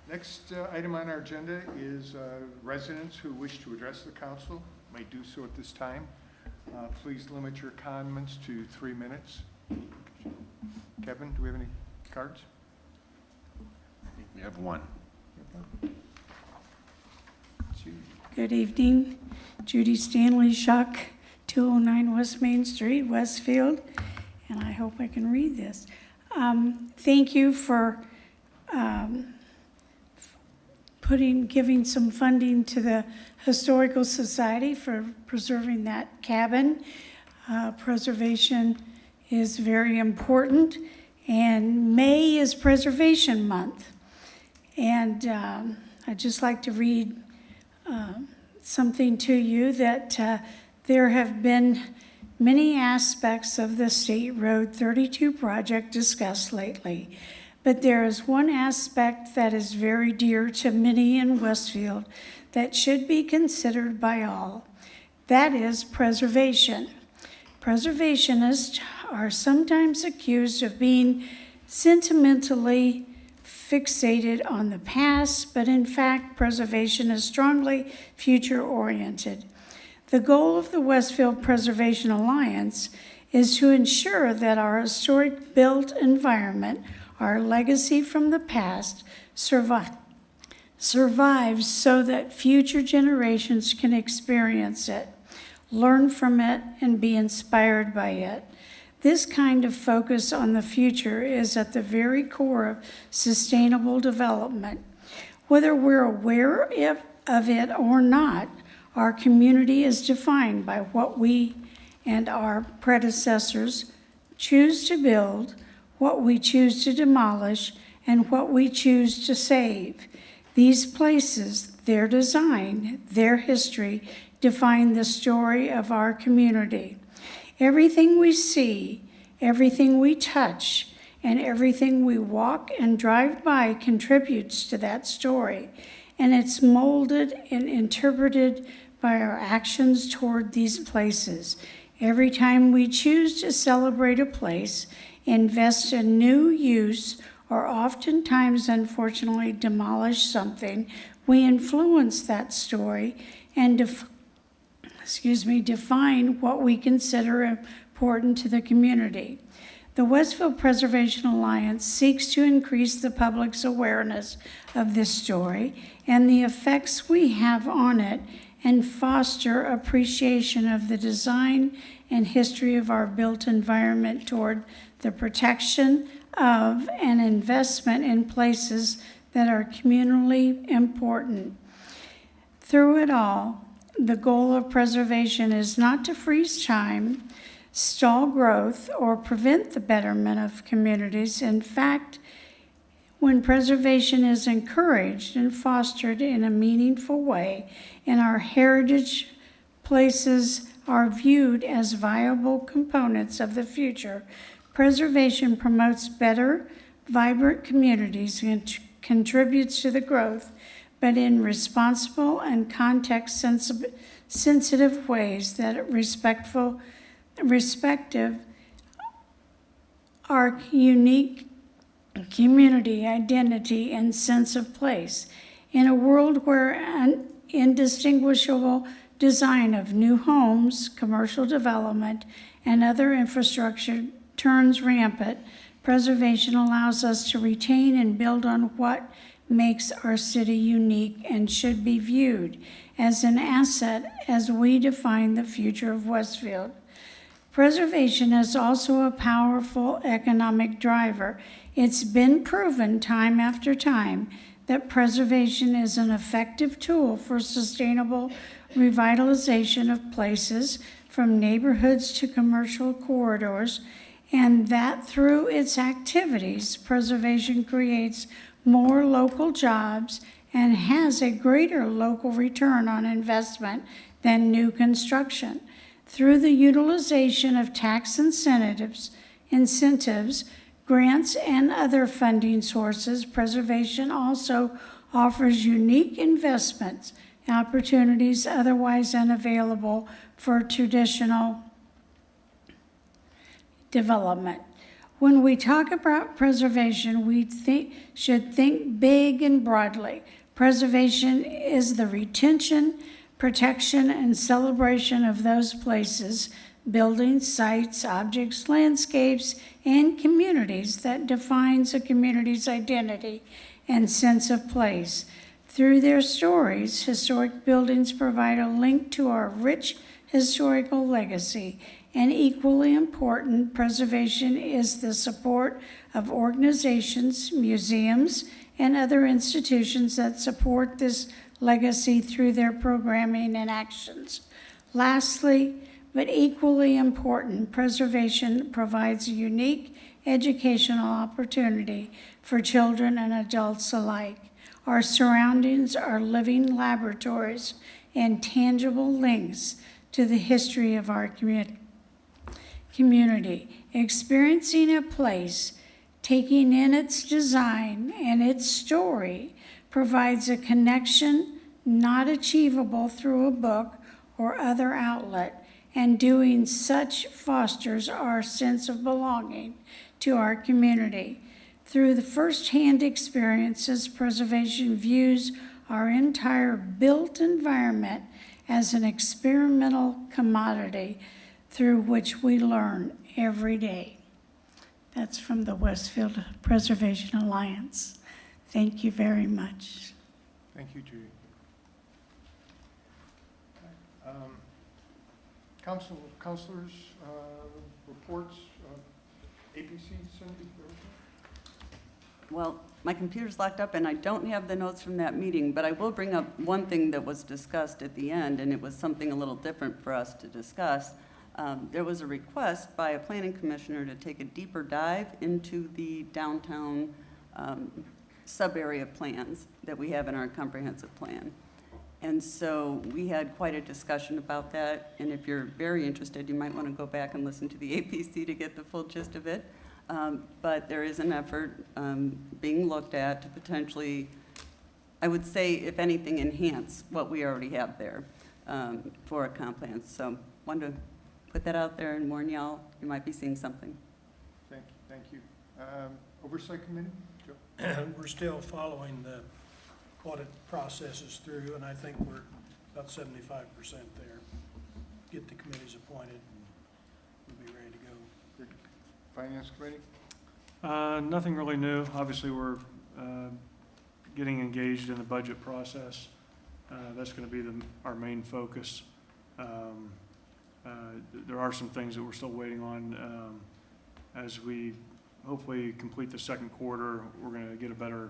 next item on our agenda is residents who wish to address the council may do so at this time. Please limit your comments to 3 minutes. Kevin, do we have any cards? We have one. It's you. Good evening, Judy Stanley Shuck, 209 West Main Street, Westfield, and I hope I can read this. Thank you for giving some funding to the Historical Society for preserving that cabin. Preservation is very important, and May is Preservation Month. And I'd just like to read something to you that there have been many aspects of the State Road 32 project discussed lately, but there is one aspect that is very dear to many in Westfield that should be considered by all. That is preservation. Preservationists are sometimes accused of being sentimentally fixated on the past, but in fact, preservation is strongly future-oriented. The goal of the Westfield Preservation Alliance is to ensure that our historic built environment, our legacy from the past, survives so that future generations can experience it, learn from it, and be inspired by it. This kind of focus on the future is at the very core of sustainable development. Whether we're aware of it or not, our community is defined by what we and our predecessors choose to build, what we choose to demolish, and what we choose to save. These places, their design, their history, define the story of our community. Everything we see, everything we touch, and everything we walk and drive by contributes to that story, and it's molded and interpreted by our actions toward these places. Every time we choose to celebrate a place, invest in new use, or oftentimes, unfortunately, demolish something, we influence that story and define what we consider important to the community. The Westfield Preservation Alliance seeks to increase the public's awareness of this story and the effects we have on it, and foster appreciation of the design and history of our built environment toward the protection of and investment in places that are communally important. Through it all, the goal of preservation is not to freeze time, stall growth, or prevent the betterment of communities. In fact, when preservation is encouraged and fostered in a meaningful way, and our heritage places are viewed as viable components of the future, preservation promotes better, vibrant communities and contributes to the growth, but in responsible and context-sensitive ways that respective our unique community identity and sense of place. In a world where an indistinguishable design of new homes, commercial development, and other infrastructure turns rampant, preservation allows us to retain and build on what makes our city unique and should be viewed as an asset as we define the future of Westfield. Preservation is also a powerful economic driver. It's been proven time after time that preservation is an effective tool for sustainable revitalization of places, from neighborhoods to commercial corridors, and that through its activities, preservation creates more local jobs and has a greater local return on investment than new construction. Through the utilization of tax incentives, grants, and other funding sources, preservation also offers unique investment opportunities otherwise unavailable for traditional development. When we talk about preservation, we should think big and broadly. Preservation is the retention, protection, and celebration of those places, buildings, sites, objects, landscapes, and communities that defines a community's identity and sense of place. Through their stories, historic buildings provide a link to our rich historical legacy. And equally important, preservation is the support of organizations, museums, and other institutions that support this legacy through their programming and actions. Lastly, but equally important, preservation provides a unique educational opportunity for children and adults alike. Our surroundings are living laboratories and tangible links to the history of our community. Experiencing a place, taking in its design and its story, provides a connection not achievable through a book or other outlet, and doing such fosters our sense of belonging to our community. Through the first-hand experiences, preservation views our entire built environment as an experimental commodity through which we learn every day. That's from the Westfield Preservation Alliance. Thank you very much. Thank you, Judy. Councilors, reports, APC, Cindy? Well, my computer's locked up and I don't have the notes from that meeting, but I will bring up one thing that was discussed at the end, and it was something a little different for us to discuss. There was a request by a planning commissioner to take a deeper dive into the downtown sub-area plans that we have in our comprehensive plan. And so we had quite a discussion about that, and if you're very interested, you might want to go back and listen to the APC to get the full gist of it. But there is an effort being looked at to potentially, I would say, if anything, enhance what we already have there for a comp plan. So wanted to put that out there and warn y'all, you might be seeing something. Thank you. Oversight Committee? Joe? We're still following the audit processes through, and I think we're about 75% there. Get the committees appointed, and we'll be ready to go. Finance Committee? Nothing really new. Obviously, we're getting engaged in the budget process. That's going to be our main focus. There are some things that we're still waiting on. As we hopefully complete the second quarter, we're going to get a better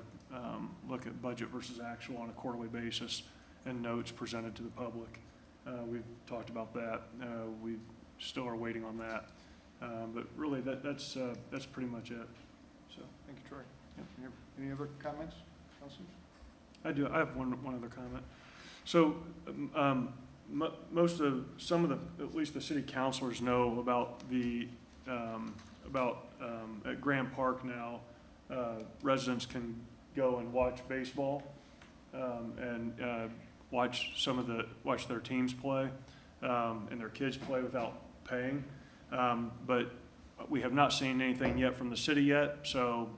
look at budget versus actual on a quarterly basis and notes presented to the public. We've talked about that. We still are waiting on that. But really, that's pretty much it. So, Thank you, Troy. Any other comments, councilors? I have one other comment. So, some of the, at least the city councilors know about at Grant Park now, residents can go and watch baseball, and watch their teams play, and their kids play without paying. But we have not seen anything yet from the city yet, so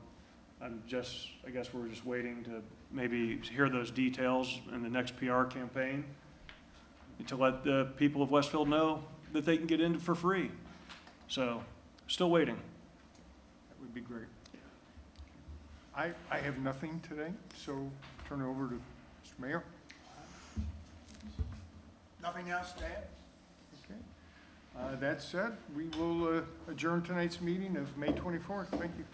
I guess we're just waiting to maybe hear those details in the next PR campaign to let the people of Westfield know that they can get in for free. So, still waiting. That would be great. I have nothing today, so turn it over to Mr. Mayor. Nothing else to add? Okay. That said, we will adjourn tonight's meeting of May 24th. Thank you.